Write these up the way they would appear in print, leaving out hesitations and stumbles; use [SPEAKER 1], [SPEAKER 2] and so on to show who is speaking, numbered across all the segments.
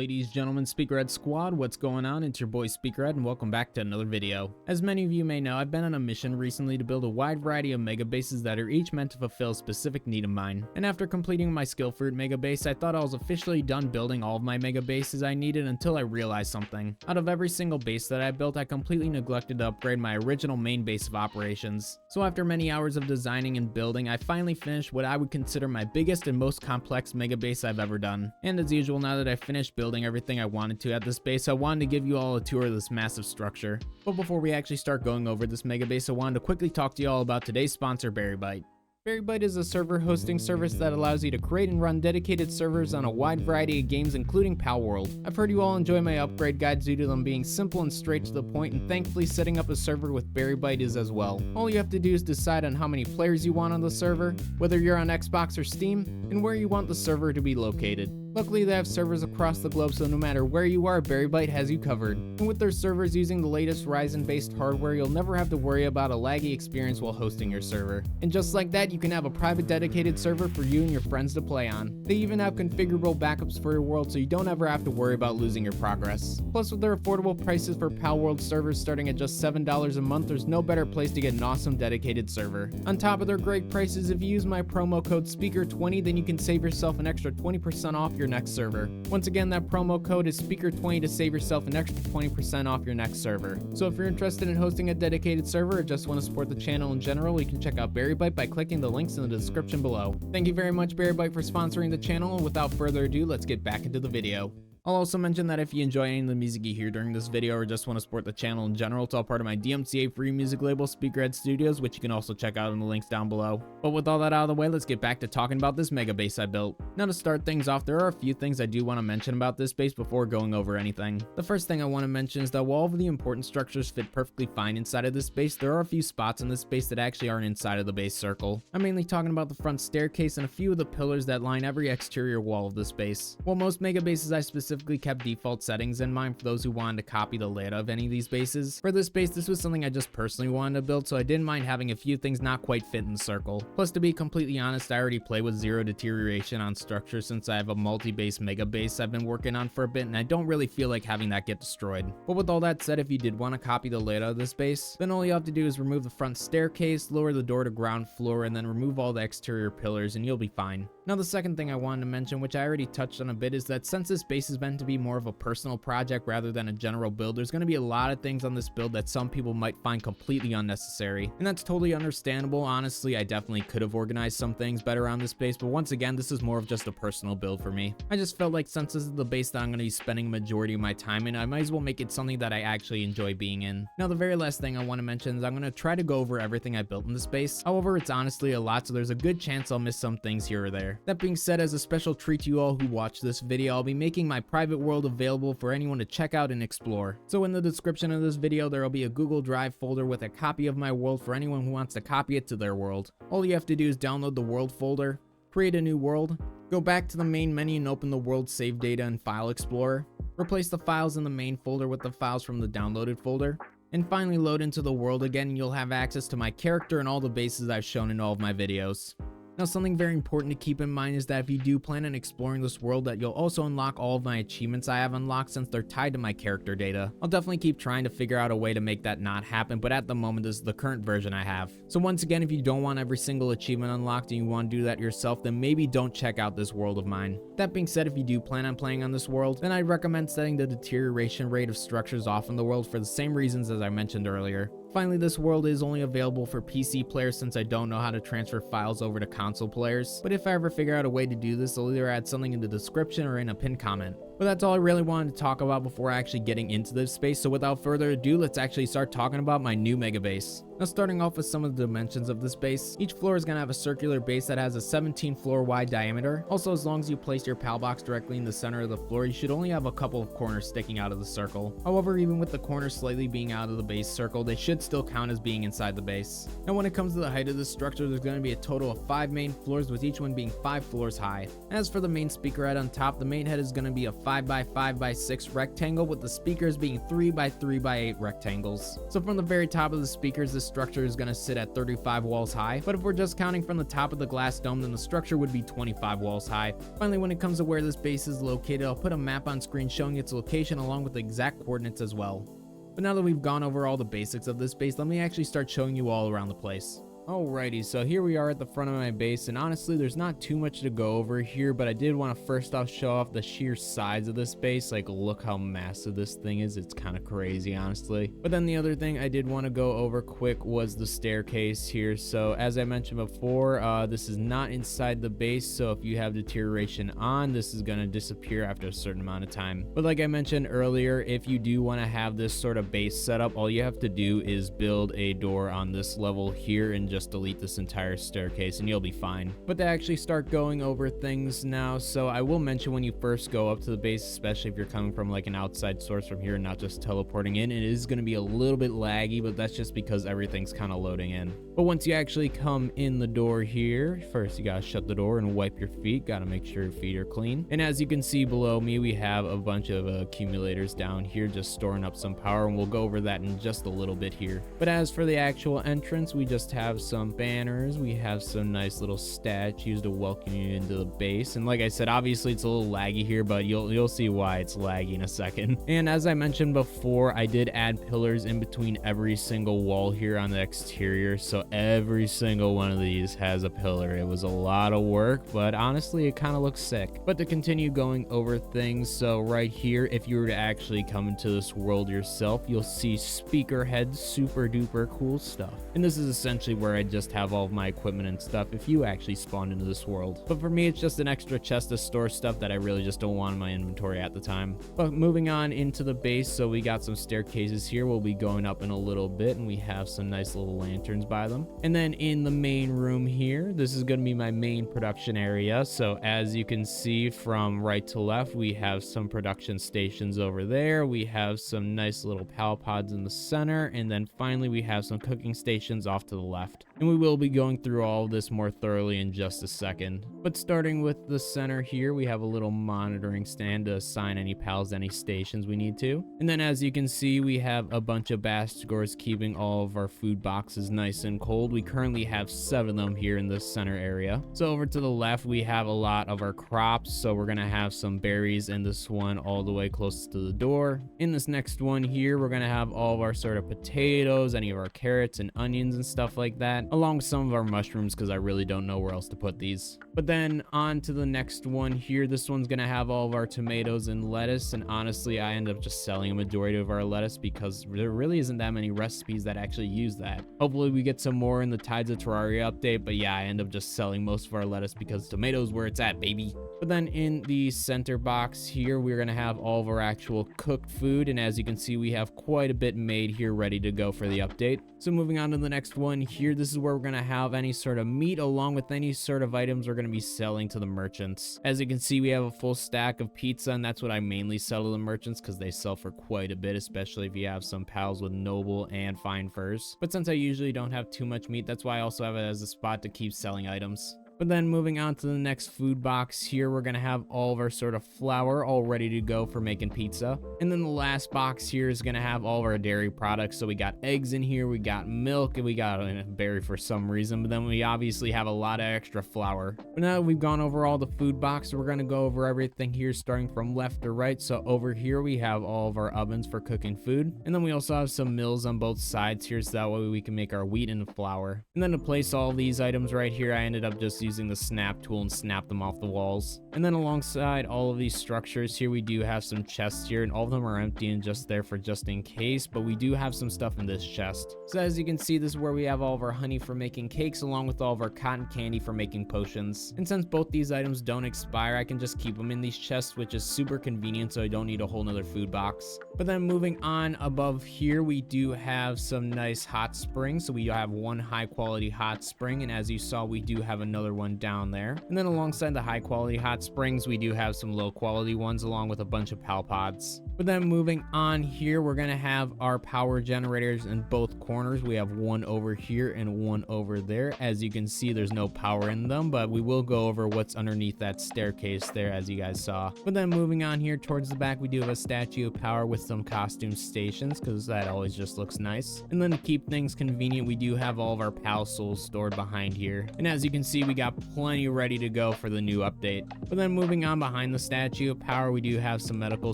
[SPEAKER 1] Ladies, gentlemen, Speakerhead Squad, what's going on? It's your boy Speakerhead and welcome back to another video. As many of you may know, I've been on a mission recently to build a wide variety of mega bases that are each meant to fulfill a specific need of mine. And after completing my skill fruit mega base, I thought I was officially done building all of my mega bases I needed until I realized something. Out of every single base that I built, I completely neglected to upgrade my original main base of operations. So after many hours of designing and building, I finally finished what I would consider my biggest and most complex mega base I've ever done. And as usual, now that I finished building everything I wanted to at this base, I wanted to give you all a tour of this massive structure. But before we actually start going over this mega base, I wanted to quickly talk to you all about today's sponsor, Berrybyte. Berrybyte is a server hosting service that allows you to create and run dedicated servers on a wide variety of games, including Palworld. I've heard you all enjoy my upgrade guides due to them being simple and straight to the point, and thankfully setting up a server with Berrybyte is as well. All you have to do is decide on how many players you want on the server, whether you're on Xbox or Steam, and where you want the server to be located. Luckily, they have servers across the globe, so no matter where you are, Berrybyte has you covered. And with their servers using the latest Ryzen-based hardware, you'll never have to worry about a laggy experience while hosting your server. And just like that, you can have a private dedicated server for you and your friends to play on. They even have configurable backups for your world, so you don't ever have to worry about losing your progress. Plus, with their affordable prices for Palworld servers starting at just $7 a month, there's no better place to get an awesome dedicated server. On top of their great prices, if you use my promo code SPEAKER20, then you can save yourself an extra 20% off your next server. Once again, that promo code is SPEAKER20 to save yourself an extra 20% off your next server. So if you're interested in hosting a dedicated server or just want to support the channel in general, you can check out Berrybyte by clicking the links in the description below. Thank you very much, Berrybyte, for sponsoring the channel, and without further ado, let's get back into the video. I'll also mention that if you enjoy any of the music you hear during this video or just want to support the channel in general, it's all part of my DMCA free music label, Speakerhead Studios, which you can also check out in the links down below. But with all that out of the way, let's get back to talking about this mega base I built. Now to start things off, there are a few things I do want to mention about this base before going over anything. The first thing I want to mention is that while all of the important structures fit perfectly fine inside of this base, there are a few spots in this base that actually aren't inside of the base circle. I'm mainly talking about the front staircase and a few of the pillars that line every exterior wall of this base. While most mega bases I specifically kept default settings in mind for those who wanted to copy the layout of any of these bases. For this base, this was something I just personally wanted to build, so I didn't mind having a few things not quite fit in the circle. Plus, to be completely honest, I already play with zero deterioration on structure since I have a multi-base mega base I've been working on for a bit, and I don't really feel like having that get destroyed. But with all that said, if you did want to copy the layout of this base, then all you have to do is remove the front staircase, lower the door to ground floor, and then remove all the exterior pillars, and you'll be fine. Now, the second thing I wanted to mention, which I already touched on a bit, is that since this base is meant to be more of a personal project rather than a general build, there's going to be a lot of things on this build that some people might find completely unnecessary, and that's totally understandable. Honestly, I definitely could have organized some things better on this base, but once again, this is more of just a personal build for me. I just felt like since this is the base that I'm going to be spending a majority of my time in, I might as well make it something that I actually enjoy being in. Now, the very last thing I want to mention is I'm going to try to go over everything I built in this base. However, it's honestly a lot, so there's a good chance I'll miss some things here or there. That being said, as a special treat to you all who watch this video, I'll be making my private world available for anyone to check out and explore. So in the description of this video, there will be a Google Drive folder with a copy of my world for anyone who wants to copy it to their world. All you have to do is download the world folder, create a new world, go back to the main menu and open the world save data in File Explorer, replace the files in the main folder with the files from the downloaded folder, and finally load into the world again, and you'll have access to my character and all the bases I've shown in all of my videos. Now, something very important to keep in mind is that if you do plan on exploring this world, that you'll also unlock all of my achievements I have unlocked since they're tied to my character data. I'll definitely keep trying to figure out a way to make that not happen, but at the moment this is the current version I have. So once again, if you don't want every single achievement unlocked and you want to do that yourself, then maybe don't check out this world of mine. That being said, if you do plan on playing on this world, then I'd recommend setting the deterioration rate of structures off in the world for the same reasons as I mentioned earlier. Finally, this world is only available for PC players since I don't know how to transfer files over to console players, but if I ever figure out a way to do this, I'll either add something in the description or in a pinned comment. But that's all I really wanted to talk about before actually getting into this space, so without further ado, let's actually start talking about my new mega base. Now, starting off with some of the dimensions of this base, each floor is going to have a circular base that has a 17 floor wide diameter. Also, as long as you place your PAL box directly in the center of the floor, you should only have a couple of corners sticking out of the circle. However, even with the corners slightly being out of the base circle, they should still count as being inside the base. Now, when it comes to the height of this structure, there's going to be a total of 5 main floors, with each one being 5 floors high. As for the main speaker head on top, the main head is going to be a 5x5x6 rectangle, with the speakers being 3x3x8 rectangles. So from the very top of the speakers, this structure is going to sit at 35 walls high, but if we're just counting from the top of the glass dome, then the structure would be 25 walls high. Finally, when it comes to where this base is located, I'll put a map on screen showing its location along with the exact coordinates as well. But now that we've gone over all the basics of this base, let me actually start showing you all around the place. Alrighty, so here we are at the front of my base, and honestly there's not too much to go over here, but I did want to first off show off the sheer size of this base. Like, look how massive this thing is. It's kind of crazy, honestly. But then the other thing I did want to go over quick was the staircase here. So as I mentioned before, this is not inside the base, so if you have deterioration on, this is going to disappear after a certain amount of time. But like I mentioned earlier, if you do want to have this sort of base setup, all you have to do is build a door on this level here and just delete this entire staircase and you'll be fine. But to actually start going over things now, so I will mention when you first go up to the base, especially if you're coming from like an outside source from here and not just teleporting in, it is going to be a little bit laggy, but that's just because everything's kind of loading in. But once you actually come in the door here, first you gotta shut the door and wipe your feet. Gotta make sure your feet are clean. And as you can see below me, we have a bunch of accumulators down here just storing up some power, and we'll go over that in just a little bit here. But as for the actual entrance, we just have some banners. We have some nice little statues to welcome you into the base. And like I said, obviously it's a little laggy here, but you'll see why it's laggy in a second. And as I mentioned before, I did add pillars in between every single wall here on the exterior, so every single one of these has a pillar. It was a lot of work, but honestly it kind of looks sick. But to continue going over things, so right here, if you were to actually come into this world yourself, you'll see speaker heads, super duper cool stuff. And this is essentially where I just have all of my equipment and stuff if you actually spawned into this world. But for me, it's just an extra chest to store stuff that I really just don't want in my inventory at the time. But moving on into the base, so we got some staircases here. We'll be going up in a little bit, and we have some nice little lanterns by them. And then in the main room here, this is going to be my main production area. So as you can see from right to left, we have some production stations over there. We have some nice little pal pods in the center, and then finally we have some cooking stations off to the left. And we will be going through all of this more thoroughly in just a second. But starting with the center here, we have a little monitoring stand to assign any pals any stations we need to. And then as you can see, we have a bunch of Bastigors keeping all of our food boxes nice and cold. We currently have 7 of them here in this center area. So over to the left, we have a lot of our crops. So we're gonna have some berries in this one all the way close to the door. In this next one here, we're gonna have all of our sort of potatoes, any of our carrots and onions and stuff like that, along with some of our mushrooms, because I really don't know where else to put these. But then on to the next one here. This one's gonna have all of our tomatoes and lettuce, and honestly I end up just selling a majority of our lettuce because there really isn't that many recipes that actually use that. Hopefully we get some more in the Tides of Terraria update, but yeah, I end up just selling most of our lettuce because tomatoes where it's at, baby. But then in the center box here, we're gonna have all of our actual cooked food, and as you can see, we have quite a bit made here ready to go for the update. So moving on to the next one here, this is where we're gonna have any sort of meat along with any sort of items we're gonna be selling to the merchants. As you can see, we have a full stack of pizza, and that's what I mainly sell to the merchants because they sell for quite a bit, especially if you have some pals with noble and fine furs. But since I usually don't have too much meat, that's why I also have it as a spot to keep selling items. But then moving on to the next food box here, we're gonna have all of our sort of flour all ready to go for making pizza. And then the last box here is gonna have all of our dairy products. So we got eggs in here, we got milk, and we got a berry for some reason, but then we obviously have a lot of extra flour. But now that we've gone over all the food box, we're gonna go over everything here starting from left to right. So over here we have all of our ovens for cooking food. And then we also have some mills on both sides here, so that way we can make our wheat and flour. And then to place all these items right here, I ended up just using the snap tool and snap them off the walls. And then alongside all of these structures here, we do have some chests here, and all of them are empty and just there for just in case, but we do have some stuff in this chest. So as you can see, this is where we have all of our honey for making cakes along with all of our cotton candy for making potions. And since both these items don't expire, I can just keep them in these chests, which is super convenient, so I don't need a whole nother food box. But then moving on above here, we do have some nice hot springs. So we have one high quality hot spring, and as you saw, we do have another one down there. And then alongside the high quality hot springs, we do have some low quality ones along with a bunch of pal pods. But then moving on here, we're gonna have our power generators in both corners. We have one over here and one over there. As you can see, there's no power in them, but we will go over what's underneath that staircase there, as you guys saw. But then moving on here towards the back, we do have a statue of power with some costume stations, because that always just looks nice. And then to keep things convenient, we do have all of our pal souls stored behind here. And as you can see, we got plenty ready to go for the new update. But then moving on behind the statue of power, we do have some medical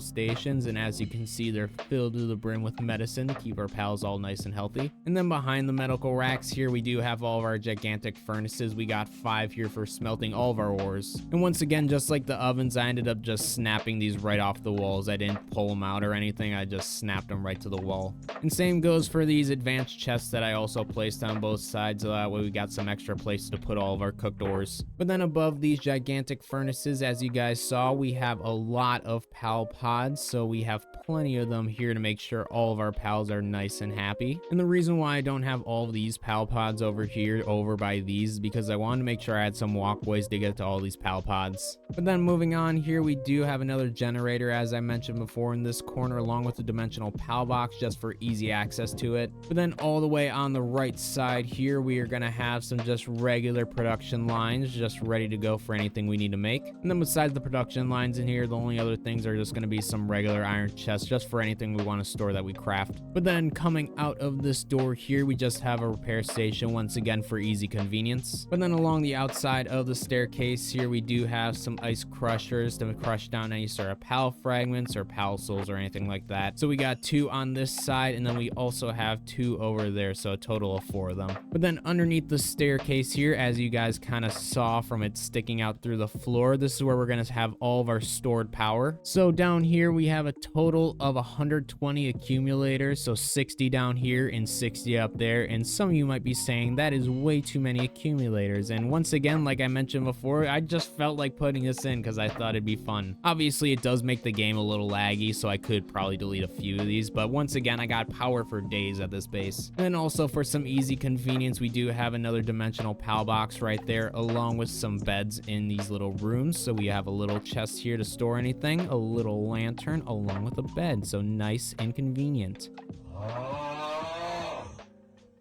[SPEAKER 1] stations, and as you can see, they're filled to the brim with medicine to keep our pals all nice and healthy. And then behind the medical racks here, we do have all of our gigantic furnaces. We got 5 here for smelting all of our ores. And once again, just like the ovens, I ended up just snapping these right off the walls. I didn't pull them out or anything, I just snapped them right to the wall. And same goes for these advanced chests that I also placed on both sides, so that way we got some extra places to put all of our cooked ores. But then above these gigantic furnaces, as you guys saw, we have a lot of pal pods, so we have plenty of them here to make sure all of our pals are nice and happy. And the reason why I don't have all of these pal pods over here over by these is because I wanted to make sure I had some walkways to get to all these pal pods. But then moving on here, we do have another generator, as I mentioned before, in this corner, along with the dimensional pal box just for easy access to it. But then all the way on the right side here, we are going to have some just regular production lines just ready to go for anything we need to make. And then besides the production lines in here, the only other things are just going to be some regular iron chests just for anything we want to store that we craft. But then coming out of this door here, we just have a repair station once again for easy convenience. But then along the outside of the staircase here, we do have some ice crushers to crush down any sort of pal fragments or pal souls or anything like that. So we got 2 on this side, and then we also have 2 over there, so a total of 4 of them. But then underneath the staircase here, as you guys kind of saw from it sticking out through the floor, this is where we're going to have all of our stored power. So down here we have a total of 120 accumulators, so 60 down here and 60 up there. And some of you might be saying that is way too many accumulators, and once again, like I mentioned before, I just felt like putting this in because I thought it'd be fun. Obviously it does make the game a little laggy, so I could probably delete a few of these, but once again, I got power for days at this base. And then also for some easy convenience, we do have another dimensional pal box right there, along with some beds in these little rooms. So we have a little chest here to store anything, a little lantern, along with a bed, so nice and convenient.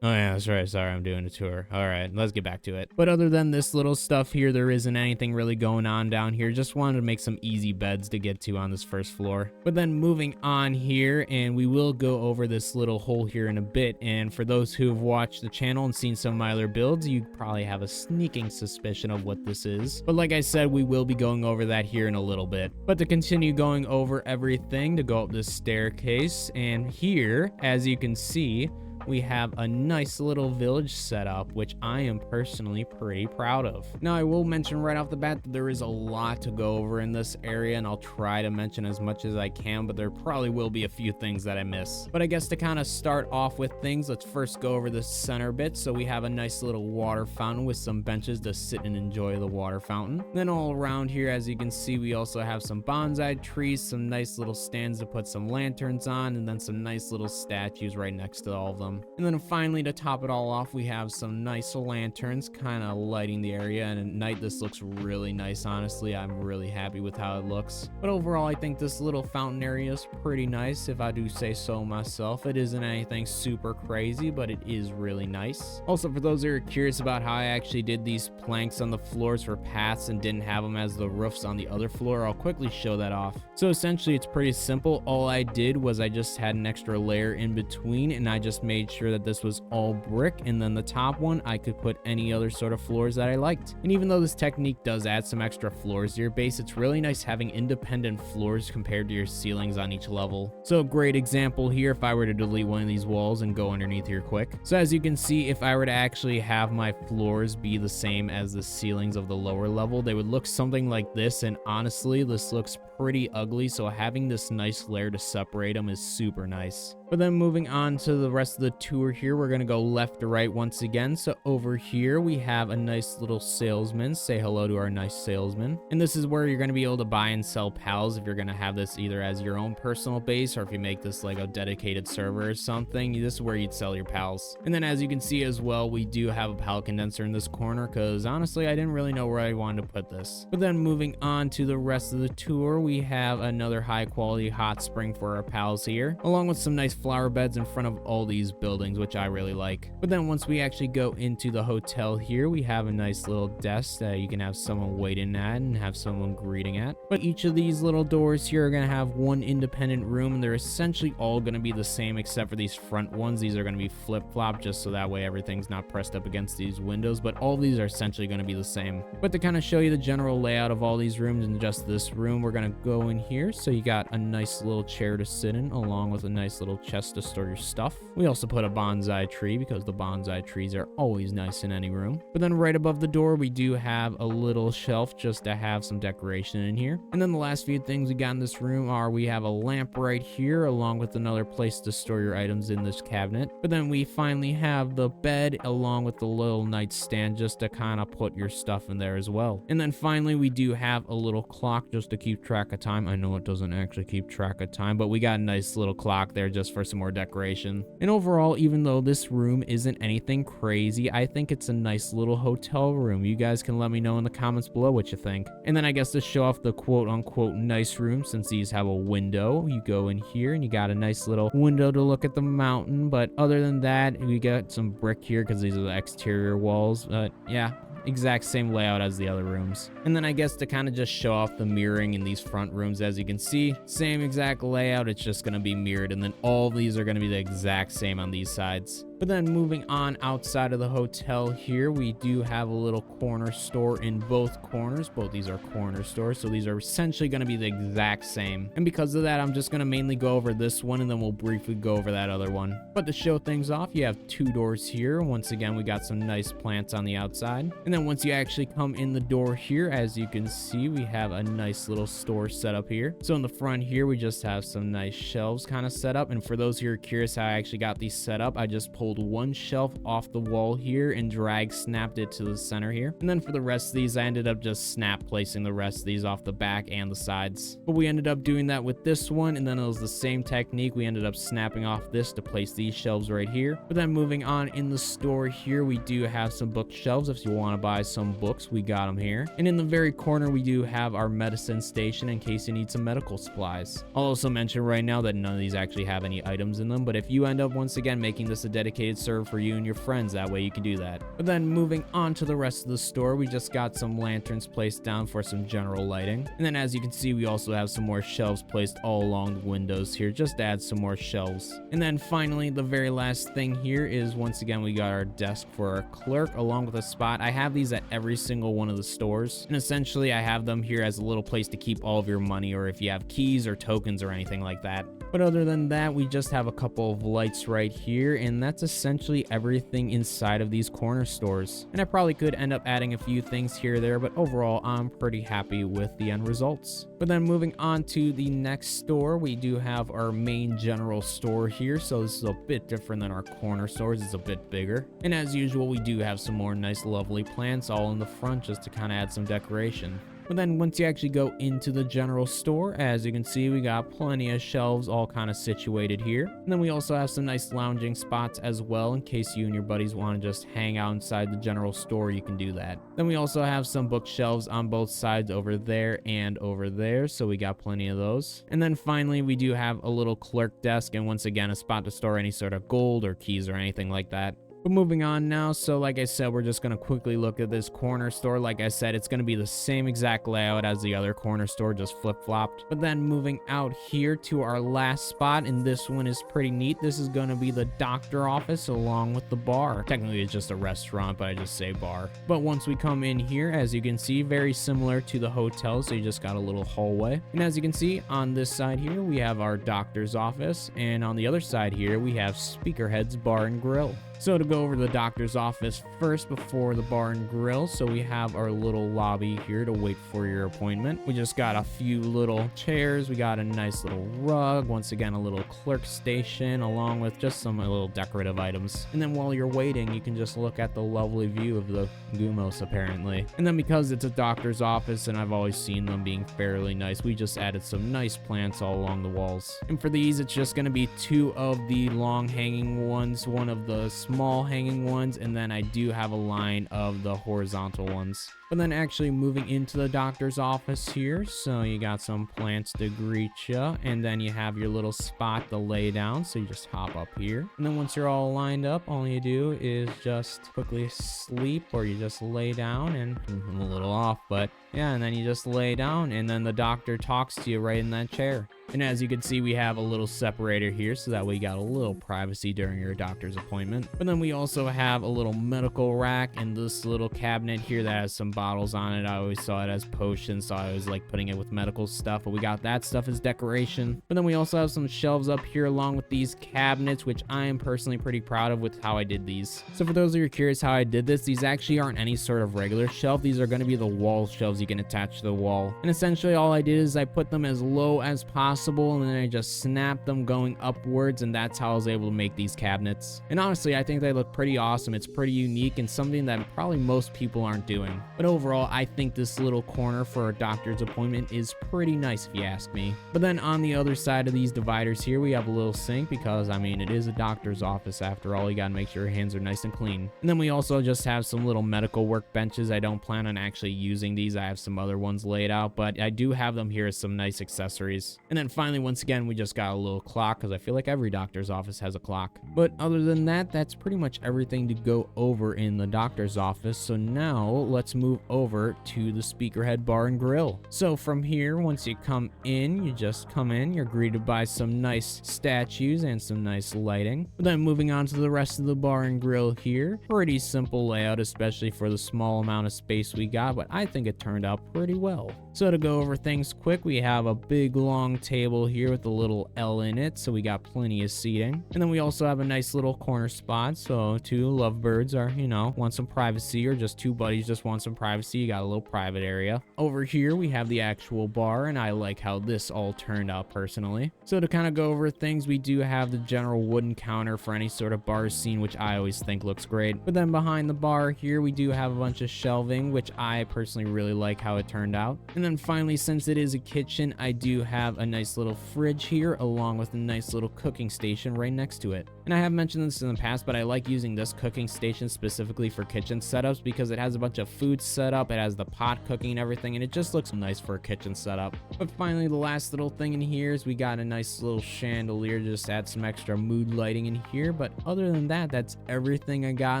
[SPEAKER 1] Oh yeah, that's right. Sorry, I'm doing a tour. All right, let's get back to it. But other than this little stuff here, there isn't anything really going on down here. Just wanted to make some easy beds to get to on this first floor. But then moving on here, and we will go over this little hole here in a bit. And for those who have watched the channel and seen some of my other builds, you probably have a sneaking suspicion of what this is. But like I said, we will be going over that here in a little bit. But to continue going over everything, to go up this staircase, and here, as you can see, we have a nice little village set up, which I am personally pretty proud of. Now, I will mention right off the bat that there is a lot to go over in this area, and I'll try to mention as much as I can, but there probably will be a few things that I miss. But I guess to kind of start off with things, let's first go over the center bit. So we have a nice little water fountain with some benches to sit and enjoy the water fountain. Then all around here, as you can see, we also have some bonsai trees, some nice little stands to put some lanterns on, and then some nice little statues right next to all of them. And then finally, to top it all off, we have some nice lanterns kind of lighting the area, and at night this looks really nice. Honestly, I'm really happy with how it looks. But overall, I think this little fountain area is pretty nice, if I do say so myself. It isn't anything super crazy, but it is really nice. Also, for those who are curious about how I actually did these planks on the floors for paths and didn't have them as the roofs on the other floor, I'll quickly show that off. So essentially, it's pretty simple. All I did was I just had an extra layer in between, and I just made sure that this was all brick, and then the top one I could put any other sort of floors that I liked. And even though this technique does add some extra floors to your base, it's really nice having independent floors compared to your ceilings on each level. So a great example here, if I were to delete one of these walls and go underneath here quick. So as you can see, if I were to actually have my floors be the same as the ceilings of the lower level, they would look something like this, and honestly, this looks pretty ugly, so having this nice layer to separate them is super nice. But then moving on to the rest of the tour here, we're going to go left to right once again. So over here we have a nice little salesman. Say hello to our nice salesman. And this is where you're going to be able to buy and sell pals if you're going to have this either as your own personal base, or if you make this like a dedicated server or something, this is where you'd sell your pals. And then as you can see as well, we do have a pal condenser in this corner because honestly I didn't really know where I wanted to put this. But then moving on to the rest of the tour, we have another high quality hot spring for our pals here, along with some nice flower beds in front of all these buildings, which I really like. But then once we actually go into the hotel here, we have a nice little desk that you can have someone waiting at and have someone greeting at. But each of these little doors here are going to have one independent room, and they're essentially all going to be the same except for these front ones. These are going to be flip-flop just so that way everything's not pressed up against these windows, but all these are essentially going to be the same. But to kind of show you the general layout of all these rooms and just this room, we're going to go in here. So you got a nice little chair to sit in along with a nice little chest to store your stuff. We also put a bonsai tree because the bonsai trees are always nice in any room. But then right above the door we do have a little shelf just to have some decoration in here. And then the last few things we got in this room are we have a lamp right here along with another place to store your items in this cabinet. But then we finally have the bed along with the little nightstand just to kind of put your stuff in there as well. And then finally we do have a little clock just to keep track of time. I know it doesn't actually keep track of time, but we got a nice little clock there just for some more decoration. And overall, even though this room isn't anything crazy, I think it's a nice little hotel room. You guys can let me know in the comments below what you think. And then I guess to show off the quote unquote nice room, since these have a window, you go in here and you got a nice little window to look at the mountain. But other than that, we got some brick here because these are the exterior walls. But yeah, exact same layout as the other rooms. And then I guess to kind of just show off the mirroring in these front rooms, as you can see, same exact layout, it's just going to be mirrored, and then all these are going to be the exact same on these sides. But then moving on outside of the hotel here, we do have a little corner store in both corners. Both these are corner stores, so these are essentially going to be the exact same. And because of that, I'm just going to mainly go over this one, and then we'll briefly go over that other one. But to show things off, you have two doors here. Once again, we got some nice plants on the outside. And then once you actually come in the door here, as you can see, we have a nice little store set up here. So in the front here, we just have some nice shelves kind of set up. And for those who are curious how I actually got these set up, I just pulled one shelf off the wall here and snapped it to the center here. And then for the rest of these, I ended up just snap placing the rest of these off the back and the sides. But we ended up doing that with this one, and then it was the same technique. We ended up snapping off this to place these shelves right here. But then moving on in the store here, we do have some bookshelves. If you want to buy some books, we got them here. And in the very corner, we do have our medicine station in case you need some medical supplies. I'll also mention right now that none of these actually have any items in them, but if you end up once again making this a dedicated server for you and your friends, that way you can do that. But then moving on to the rest of the store, we just got some lanterns placed down for some general lighting. And then as you can see, we also have some more shelves placed all along the windows here just to add some more shelves. And then finally, the very last thing here is once again, we got our desk for our clerk along with a spot. I have these at every single one of the stores, and essentially I have them here as a little place to keep all of your money, or if you have keys or tokens or anything like that. But other than that, we just have a couple of lights right here, and that's essentially everything inside of these corner stores. And I probably could end up adding a few things here or there, but overall I'm pretty happy with the end results. But then moving on to the next store, we do have our main general store here. So this is a bit different than our corner stores. It's a bit bigger, and as usual, we do have some more nice lovely plants all in the front just to kind of add some decoration. But then once you actually go into the general store, as you can see, we got plenty of shelves all kind of situated here. And then we also have some nice lounging spots as well in case you and your buddies want to just hang out inside the general store, you can do that. Then we also have some bookshelves on both sides over there and over there, so we got plenty of those. And then finally, we do have a little clerk desk, and once again, a spot to store any sort of gold or keys or anything like that. But moving on now, so like I said, we're just going to quickly look at this corner store. Like I said, it's going to be the same exact layout as the other corner store, just flip-flopped. But then moving out here to our last spot, and this one is pretty neat. This is going to be the doctor office along with the bar. Technically, it's just a restaurant, but I just say bar. But once we come in here, as you can see, very similar to the hotel, so you just got a little hallway. And as you can see, on this side here, we have our doctor's office, and on the other side here, we have Speakerhead's Bar and Grill. So to go over the doctor's office first before the bar and grill, so we have our little lobby here to wait for your appointment. We just got a few little chairs, we got a nice little rug, once again a little clerk station, along with just some little decorative items. And then while you're waiting, you can just look at the lovely view of the Gumos apparently. And then because it's a doctor's office and I've always seen them being fairly nice, we just added some nice plants all along the walls. And for these, it's just going to be 2 of the long hanging ones, 1 of the small hanging ones, and then I do have a line of the horizontal ones. But then actually moving into the doctor's office here, so you got some plants to greet you, and then you have your little spot to lay down, so you just hop up here. And then once you're all lined up, all you do is just quickly sleep, or you just lay down, and I'm a little off, but yeah, and then you just lay down, and then the doctor talks to you right in that chair. And as you can see, we have a little separator here, so that way you got a little privacy during your doctor's appointment. But then we also have a little medical rack and this little cabinet here that has some bottles on it. I always saw it as potions, so I always like putting it with medical stuff, but we got that stuff as decoration. But then we also have some shelves up here along with these cabinets, which I am personally pretty proud of with how I did these. So for those of you curious how I did this, these actually aren't any sort of regular shelf. These are going to be the wall shelves you can attach to the wall. And essentially all I did is I put them as low as possible, and then I just snapped them going upwards, and that's how I was able to make these cabinets. And honestly, I think they look pretty awesome. It's pretty unique and something that probably most people aren't doing. But overall, I think this little corner for a doctor's appointment is pretty nice if you ask me. But then on the other side of these dividers here, we have a little sink because, I mean, it is a doctor's office after all. You gotta make sure your hands are nice and clean. And then we also just have some little medical workbenches. I don't plan on actually using these. I have some other ones laid out, but I do have them here as some nice accessories. And then finally, once again, we just got a little clock because I feel like every doctor's office has a clock. But other than that, that's pretty much everything to go over in the doctor's office. So now let's move over to the Speakerhead Bar and Grill. So from here, once you come in, you just come in, you're greeted by some nice statues and some nice lighting. But then moving on to the rest of the bar and grill here, pretty simple layout, especially for the small amount of space we got, but I think it turned out pretty well. So to go over things quick, we have a big long table here with a little L in it, so we got plenty of seating. And then we also have a nice little corner spot, so 2 lovebirds are, you know, want some privacy, or just 2 buddies just want some privacy, you got a little private area. Over here we have the actual bar, and I like how this all turned out personally. So to kind of go over things, we do have the general wooden counter for any sort of bar scene, which I always think looks great. But then behind the bar here, we do have a bunch of shelving, which I personally really like how it turned out. And then finally, since it is a kitchen, I do have a nice little fridge here along with a nice little cooking station right next to it. And I have mentioned this in the past, but I like using this cooking station specifically for kitchen setups because it has a bunch of food set up, it has the pot cooking and everything, and it just looks nice for a kitchen setup. But finally, the last little thing in here is we got a nice little chandelier to just add some extra mood lighting in here. But other than that, that's everything I got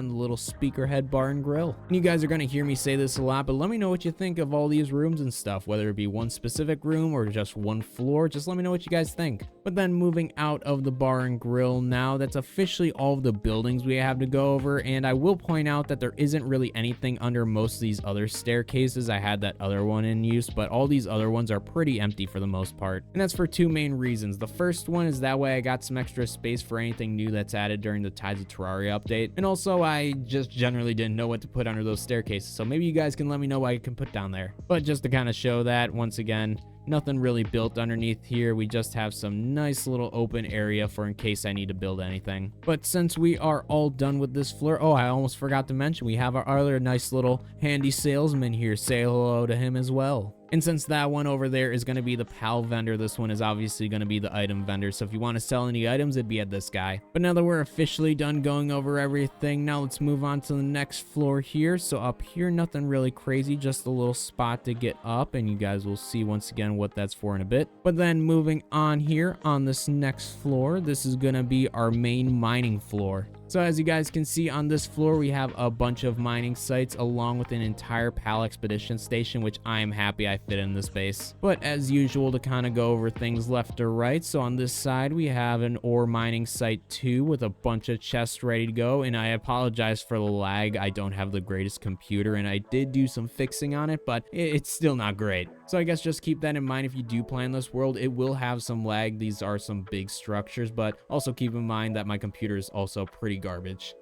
[SPEAKER 1] in the little Speakerhead Bar and Grill. And you guys are going to hear me say this a lot, but let me know what you think of all these rooms and stuff, whether it be one specific room or just one floor. Just let me know what you guys think. But then moving out of the bar and grill now, that's officially all of the buildings we have to go over. And I will point out that there isn't really anything under most of these other staircases. I had that other one in use, but all these other ones are pretty empty for the most part. And that's for 2 main reasons. The first one is that way I got some extra space for anything new that's added during the Tides of Terraria update. And also I just generally didn't know what to put under those staircases. So maybe you guys can let me know what I can put down there. But just to kind of show that, once again, nothing really built underneath here. We just have some nice little open area for in case I need to build anything. But since we are all done with this floor, oh, I almost forgot to mention, we have our other nice little handy salesman here. Say hello to him as well. And since that one over there is going to be the PAL vendor, this one is obviously going to be the item vendor. So if you want to sell any items, it'd be at this guy. But now that we're officially done going over everything, now let's move on to the next floor here. So up here, nothing really crazy, just a little spot to get up. And you guys will see once again what that's for in a bit. But then moving on here on this next floor, this is going to be our main mining floor. So as you guys can see on this floor, we have a bunch of mining sites along with an entire PAL expedition station, which I am happy I fit in this base. But as usual, to kind of go over things left to right, so on this side we have an ore mining site 2 with a bunch of chests ready to go. And I apologize for the lag. I don't have the greatest computer and I did do some fixing on it, but it's still not great. So I guess just keep that in mind if you do plan this world. It will have some lag. These are some big structures, but also keep in mind that my computer is also pretty garbage.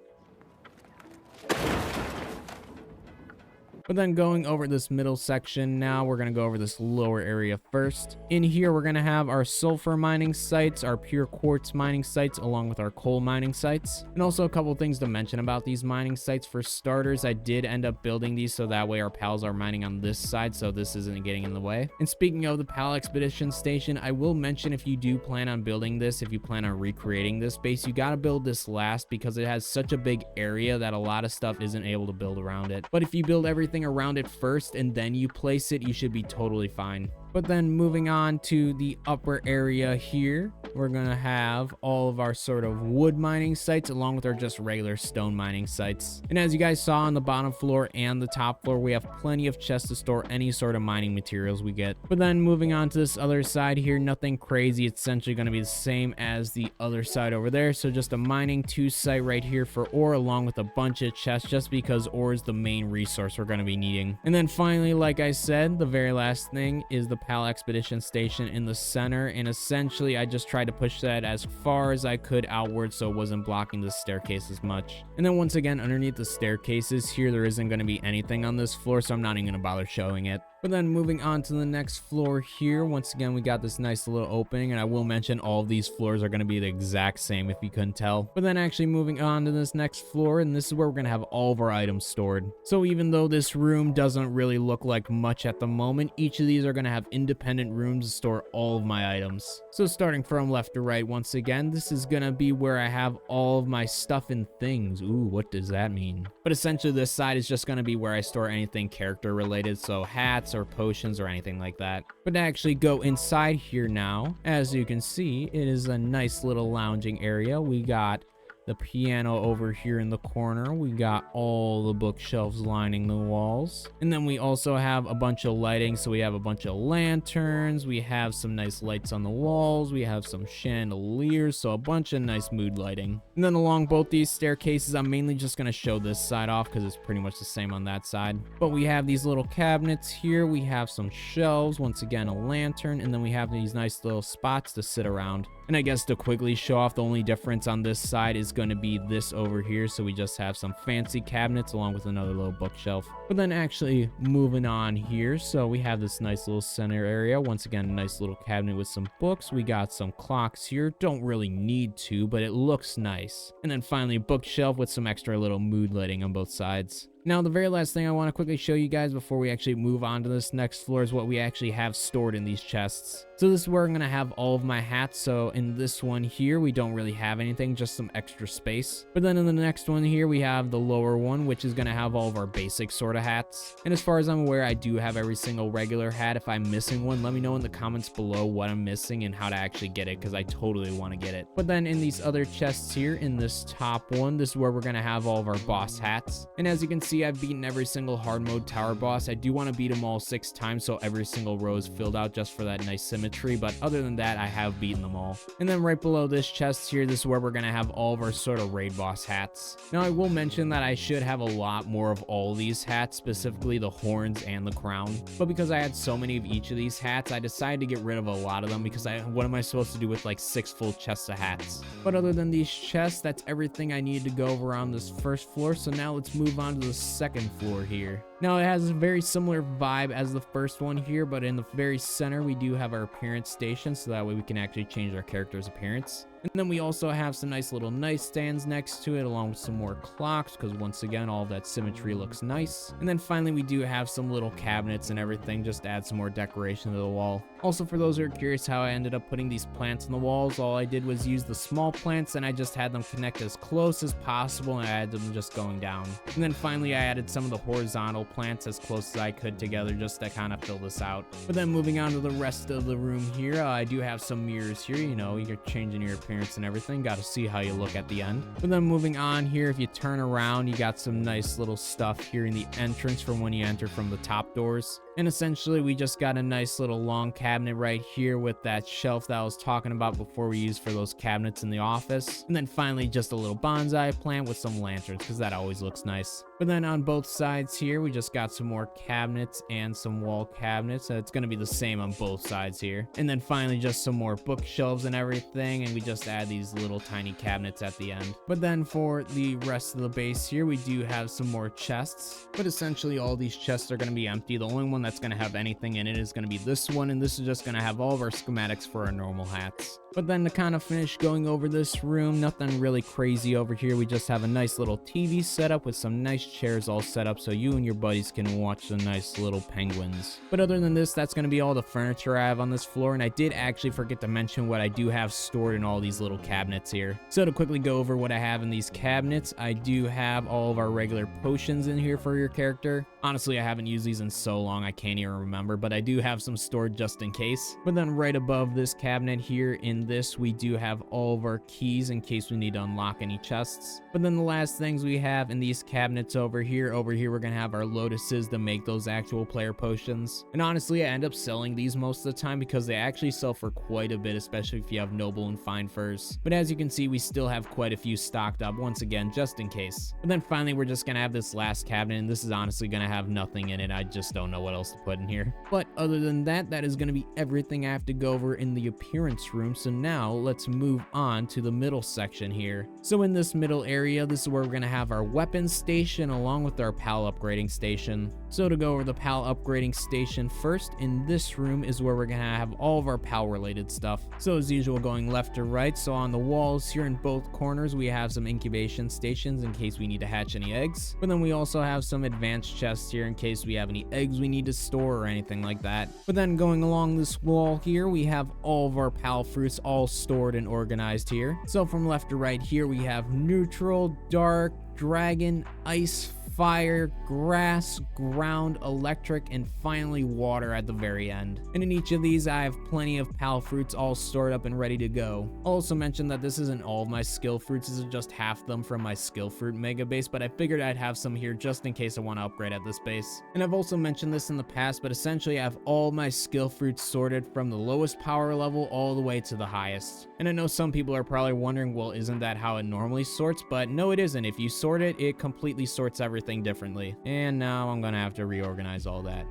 [SPEAKER 1] But then going over this middle section now, we're going to go over this lower area first. In here, we're going to have our sulfur mining sites, our pure quartz mining sites, along with our coal mining sites. And also a couple things to mention about these mining sites. For starters, I did end up building these so that way our pals are mining on this side, so this isn't getting in the way. And speaking of the pal expedition station, I will mention if you do plan on building this, if you plan on recreating this base, you got to build this last because it has such a big area that a lot of stuff isn't able to build around it. But if you build everything around it first and then you place it, you should be totally fine. But then moving on to the upper area here, we're gonna have all of our sort of wood mining sites along with our just regular stone mining sites. And as you guys saw on the bottom floor and the top floor, we have plenty of chests to store any sort of mining materials we get. But then moving on to this other side here, nothing crazy. It's essentially gonna be the same as the other side over there. So just a mining 2 site right here for ore along with a bunch of chests just because ore is the main resource we're gonna be needing. And then finally, like I said, the very last thing is the PAL expedition station in the center, and essentially I just tried to push that as far as I could outward so it wasn't blocking the staircase as much. And then once again, underneath the staircases here, there isn't going to be anything on this floor, so I'm not even going to bother showing it. But then moving on to the next floor here, once again, we got this nice little opening, and I will mention all of these floors are going to be the exact same if you couldn't tell. But then actually moving on to this next floor, and this is where we're going to have all of our items stored. So even though this room doesn't really look like much at the moment, each of these are going to have independent rooms to store all of my items. So starting from left to right, once again, this is going to be where I have all of my stuff and things. Ooh, what does that mean? But essentially this side is just going to be where I store anything character related, so hats or potions or anything like that. But to actually go inside here now, as you can see, it is a nice little lounging area. We got the piano over here in the corner. We got all the bookshelves lining the walls. And then we also have a bunch of lighting. So we have a bunch of lanterns. We have some nice lights on the walls. We have some chandeliers. So a bunch of nice mood lighting. And then along both these staircases, I'm mainly just going to show this side off because it's pretty much the same on that side. But we have these little cabinets here. We have some shelves. Once again, a lantern. And then we have these nice little spots to sit around. And I guess to quickly show off, the only difference on this side is going to be this over here. So we just have some fancy cabinets along with another little bookshelf. But then actually moving on here, so we have this nice little center area. Once again, a nice little cabinet with some books. We got some clocks here. Don't really need to, but it looks nice. And then finally a bookshelf with some extra little mood lighting on both sides. Now, the very last thing I want to quickly show you guys before we actually move on to this next floor is what we actually have stored in these chests. So this is where I'm going to have all of my hats. So in this one here, we don't really have anything, just some extra space. But then in the next one here, we have the lower one, which is going to have all of our basic sort of hats. And as far as I'm aware, I do have every single regular hat. If I'm missing one, let me know in the comments below what I'm missing and how to actually get it, because I totally want to get it. But then in these other chests here, in this top one, this is where we're going to have all of our boss hats. And as you can see, I've beaten every single hard mode tower boss. I do want to beat them all 6 times so every single row is filled out just for that nice symmetry, but other than that, I have beaten them all. And then right below this chest here, this is where we're going to have all of our sort of raid boss hats. Now I will mention that I should have a lot more of all these hats, specifically the horns and the crown, but because I had so many of each of these hats, I decided to get rid of a lot of them because what am I supposed to do with like 6 full chests of hats? But other than these chests, that's everything I needed to go over on this first floor. So now let's move on to the second floor here. Now it has a very similar vibe as the first one here, but in the very center we do have our appearance station, so that way we can actually change our character's appearance. And then we also have some nice little nightstands next to it, along with some more clocks, because once again, all of that symmetry looks nice. And then finally, we do have some little cabinets and everything, just to add some more decoration to the wall. Also, for those who are curious how I ended up putting these plants on the walls, all I did was use the small plants, and I just had them connect as close as possible, and I had them just going down. And then finally, I added some of the horizontal plants as close as I could together, just to kind of fill this out. But then moving on to the rest of the room here, I do have some mirrors here. You know, you're changing your appearance and everything. Got to see how you look at the end. But then moving on here, if you turn around, you got some nice little stuff here in the entrance from when you enter from the top doors. And essentially, we just got a nice little long cabinet right here with that shelf that I was talking about before we used for those cabinets in the office. And then finally, just a little bonsai plant with some lanterns, because that always looks nice. But then on both sides here, we just just got some more cabinets and some wall cabinets. So it's going to be the same on both sides here. And then finally just some more bookshelves and everything, and we just add these little tiny cabinets at the end. But then for the rest of the base here, we do have some more chests, but essentially all these chests are going to be empty. The only one that's going to have anything in it is going to be this one, and this is just going to have all of our schematics for our normal hats. But then to kind of finish going over this room, nothing really crazy over here. We just have a nice little TV setup with some nice chairs all set up so you and your buddies can watch the nice little penguins. But other than this, that's going to be all the furniture I have on this floor, and I did actually forget to mention what I do have stored in all these little cabinets here. So to quickly go over what I have in these cabinets, I do have all of our regular potions in here for your character. Honestly, I haven't used these in so long I can't even remember, but I do have some stored just in case. But then right above this cabinet here in this, we do have all of our keys in case we need to unlock any chests. But then the last things we have in these cabinets over here we're gonna have our lotuses to make those actual player potions. And honestly, I end up selling these most of the time because they actually sell for quite a bit, especially if you have noble and fine furs. But as you can see, we still have quite a few stocked up once again, just in case. But then finally, we're just gonna have this last cabinet, and this is honestly gonna have nothing in it. I just don't know what else to put in here. But other than that, that is gonna be everything I have to go over in the appearance room. So now let's move on to the middle section here. So in this middle area, this is where we're gonna have our weapons station along with our PAL upgrading station. So to go over the PAL upgrading station first, in this room is where we're gonna have all of our PAL related stuff. So as usual, going left to right, so on the walls here in both corners we have some incubation stations in case we need to hatch any eggs. But then we also have some advanced chests here in case we have any eggs we need to store or anything like that. But then going along this wall here, we have all of our PAL fruits all stored and organized here. So from left to right here, we have neutral, dark, dragon, ice, fire, grass, ground, electric, and finally water at the very end. And in each of these, I have plenty of PAL fruits all stored up and ready to go. I'll also mention that this isn't all of my skill fruits, this is just half of them from my skill fruit mega base, but I figured I'd have some here just in case I want to upgrade at this base. And I've also mentioned this in the past, but essentially I have all my skill fruits sorted from the lowest power level all the way to the highest. And I know some people are probably wondering, well, isn't that how it normally sorts? But no, it isn't. If you sort it, it completely sorts everything differently. And now I'm gonna have to reorganize all that.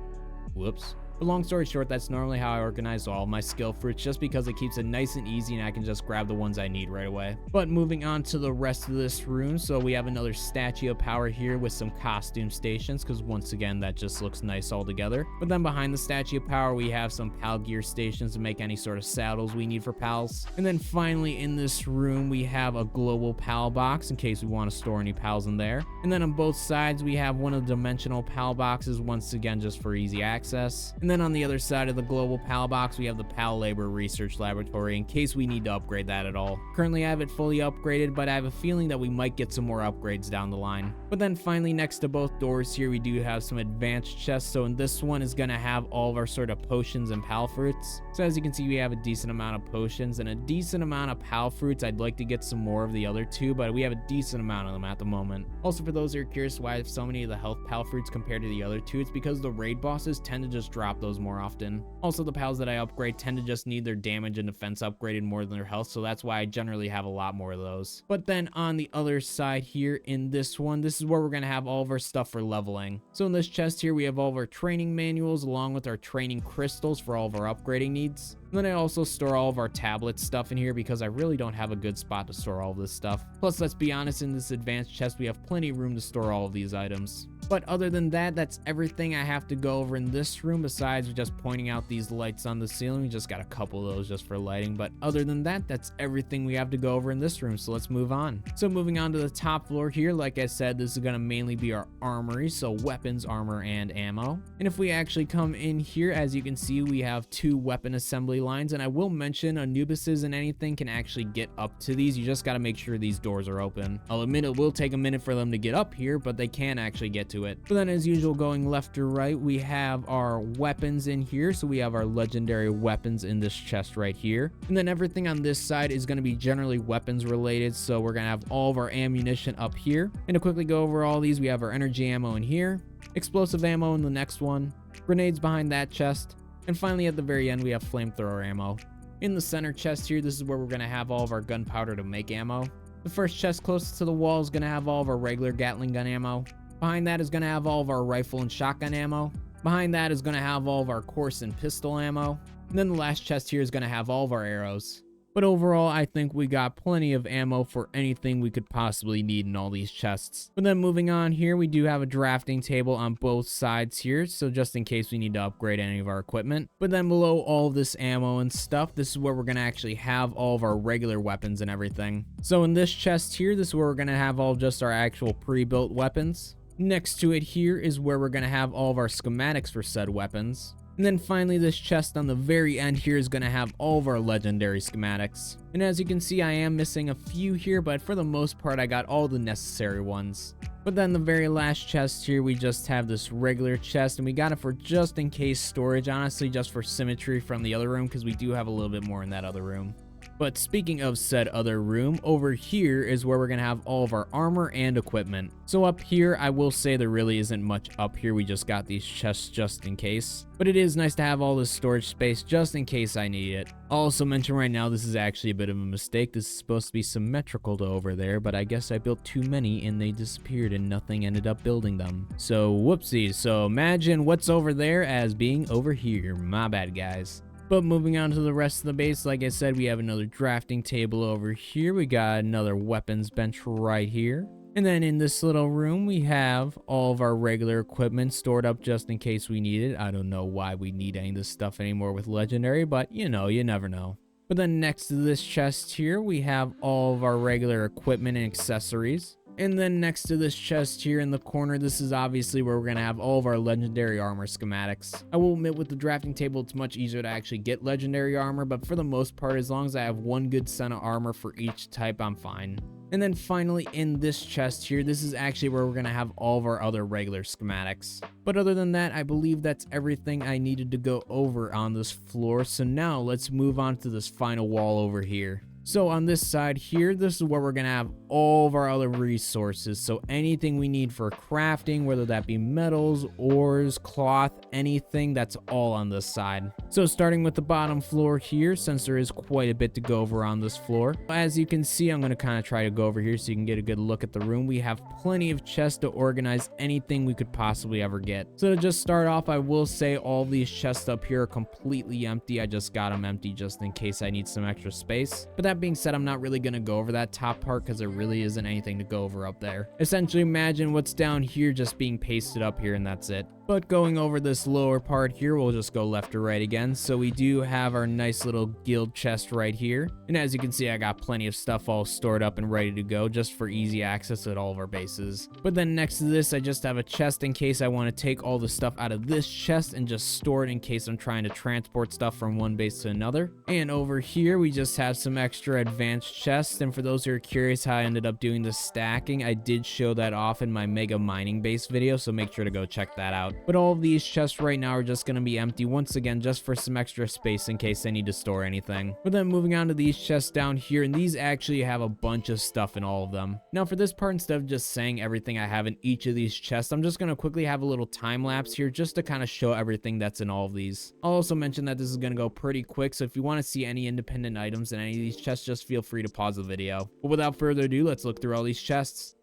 [SPEAKER 1] Whoops. But long story short, that's normally how I organize all my skill fruits, just because it keeps it nice and easy and I can just grab the ones I need right away. But moving on to the rest of this room, so we have another statue of power here with some costume stations, because once again that just looks nice all together. But then behind the statue of power we have some PAL gear stations to make any sort of saddles we need for PALs. And then finally in this room we have a global PAL box in case we want to store any PALs in there. And then on both sides we have one of the dimensional PAL boxes, once again just for easy access. And then on the other side of the global PAL box, we have the PAL Labor Research Laboratory in case we need to upgrade that at all. Currently I have it fully upgraded, but I have a feeling that we might get some more upgrades down the line. But then finally next to both doors here, we do have some advanced chests. So in this one is going to have all of our sort of potions and PAL fruits. So as you can see, we have a decent amount of potions and a decent amount of PAL fruits. I'd like to get some more of the other two, but we have a decent amount of them at the moment. Also, for those who are curious why I have so many of the health PAL fruits compared to the other two, it's because the raid bosses tend to just drop those more often. Also, the PALs that I upgrade tend to just need their damage and defense upgraded more than their health, so that's why I generally have a lot more of those. But then on the other side here in this one, this is where we're going to have all of our stuff for leveling. So in this chest here, we have all of our training manuals along with our training crystals for all of our upgrading needs. And then I also store all of our tablet stuff in here because I really don't have a good spot to store all of this stuff. Plus, let's be honest, in this advanced chest, we have plenty of room to store all of these items. But other than that, that's everything I have to go over in this room besides just pointing out these lights on the ceiling. We just got a couple of those just for lighting. But other than that, that's everything we have to go over in this room. So let's move on. So moving on to the top floor here, like I said, this is going to mainly be our armory. So weapons, armor, and ammo. And if we actually come in here, as you can see, we have 2 weapon assembly lines. And I will mention Anubises and anything can actually get up to these. You just got to make sure these doors are open. I'll admit it will take a minute for them to get up here, but they can actually get to it. But then as usual, going left to right, we have our weapons in here. So we have our legendary weapons in this chest right here. And then everything on this side is going to be generally weapons related. So we're going to have all of our ammunition up here. And to quickly go over all these, we have our energy ammo in here, explosive ammo in the next one, grenades behind that chest, and finally at the very end we have flamethrower ammo. In the center chest here, this is where we're going to have all of our gunpowder to make ammo. The first chest closest to the wall is going to have all of our regular Gatling gun ammo. Behind that is going to have all of our rifle and shotgun ammo. Behind that is going to have all of our course and pistol ammo. And then the last chest here is going to have all of our arrows. But overall, I think we got plenty of ammo for anything we could possibly need in all these chests. But then moving on here, we do have a drafting table on both sides here, so just in case we need to upgrade any of our equipment. But then below all of this ammo and stuff, this is where we're going to actually have all of our regular weapons and everything. So in this chest here, this is where we're going to have all just our actual pre-built weapons. Next to it here is where we're going to have all of our schematics for said weapons. And then finally, this chest on the very end here is going to have all of our legendary schematics. And as you can see, I am missing a few here, but for the most part, I got all the necessary ones. But then the very last chest here, we just have this regular chest, and we got it for just in case storage, honestly, just for symmetry from the other room, because we do have a little bit more in that other room. But speaking of said other room, over here is where we're going to have all of our armor and equipment. So up here, I will say there really isn't much up here. We just got these chests just in case. But it is nice to have all this storage space just in case I need it. I'll also mention right now, this is actually a bit of a mistake. This is supposed to be symmetrical to over there, but I guess I built too many and they disappeared and nothing ended up building them. So whoopsies. So imagine what's over there as being over here. My bad, guys. But moving on to the rest of the base, like I said, we have another drafting table over here. We got another weapons bench right here. And then in this little room, we have all of our regular equipment stored up just in case we need it. I don't know why we need any of this stuff anymore with Legendary, but you know, you never know. But then next to this chest here, we have all of our regular equipment and accessories. And then next to this chest here in the corner, this is obviously where we're going to have all of our legendary armor schematics. I will admit with the drafting table, it's much easier to actually get legendary armor, but for the most part, as long as I have one good set of armor for each type, I'm fine. And then finally in this chest here, this is actually where we're going to have all of our other regular schematics. But other than that, I believe that's everything I needed to go over on this floor. So now let's move on to this final wall over here. So on this side here, this is where we're going to have all of our other resources. So anything we need for crafting, whether that be metals, ores, cloth, anything, that's all on this side. So starting with the bottom floor here, since there is quite a bit to go over on this floor. As you can see, I'm going to kind of try to go over here so you can get a good look at the room. We have plenty of chests to organize anything we could possibly ever get. So to just start off, I will say all these chests up here are completely empty. I just got them empty just in case I need some extra space. But that being said, I'm not really going to go over that top part because there really isn't anything to go over up there. Essentially, imagine what's down here just being pasted up here and that's it. But going over this lower part here, we'll just go left or right again. So we do have our nice little guild chest right here. And as you can see, I got plenty of stuff all stored up and ready to go just for easy access at all of our bases. But then next to this, I just have a chest in case I want to take all the stuff out of this chest and just store it in case I'm trying to transport stuff from one base to another. And over here, we just have some extra advanced chests. And for those who are curious how I ended up doing the stacking, I did show that off in my mega mining base video, so make sure to go check that out. But all of these chests right now are just going to be empty once again, just for some extra space in case I need to store anything. But then moving on to these chests down here, and these actually have a bunch of stuff in all of them. Now for this part, instead of just saying everything I have in each of these chests, I'm just going to quickly have a little time lapse here just to kind of show everything that's in all of these. I'll also mention that this is going to go pretty quick, so if you want to see any independent items in any of these chests, just feel free to pause the video. But without further ado, let's look through all these chests.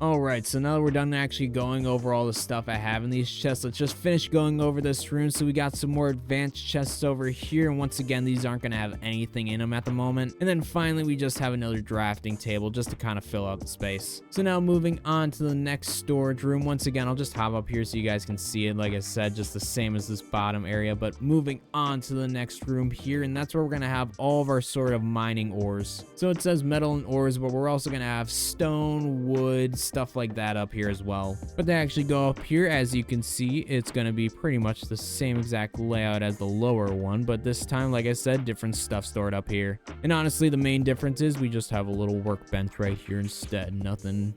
[SPEAKER 1] Alright, so now that we're done actually going over all the stuff I have in these chests, let's just finish going over this room. So we got some more advanced chests over here, and once again, these aren't going to have anything in them at the moment. And then finally, we just have another drafting table just to kind of fill out the space. So now moving on to the next storage room. Once again, I'll just hop up here so you guys can see it. Like I said, just the same as this bottom area, but moving on to the next room here, and that's where we're going to have all of our sort of mining ores. So it says metal and ores, but we're also going to have stone, wood, stuff like that up here as well. But they actually go up here, as you can see, it's going to be pretty much the same exact layout as the lower one, but this time, like I said, different stuff stored up here. And honestly, the main difference is we just have a little workbench right here instead. Nothing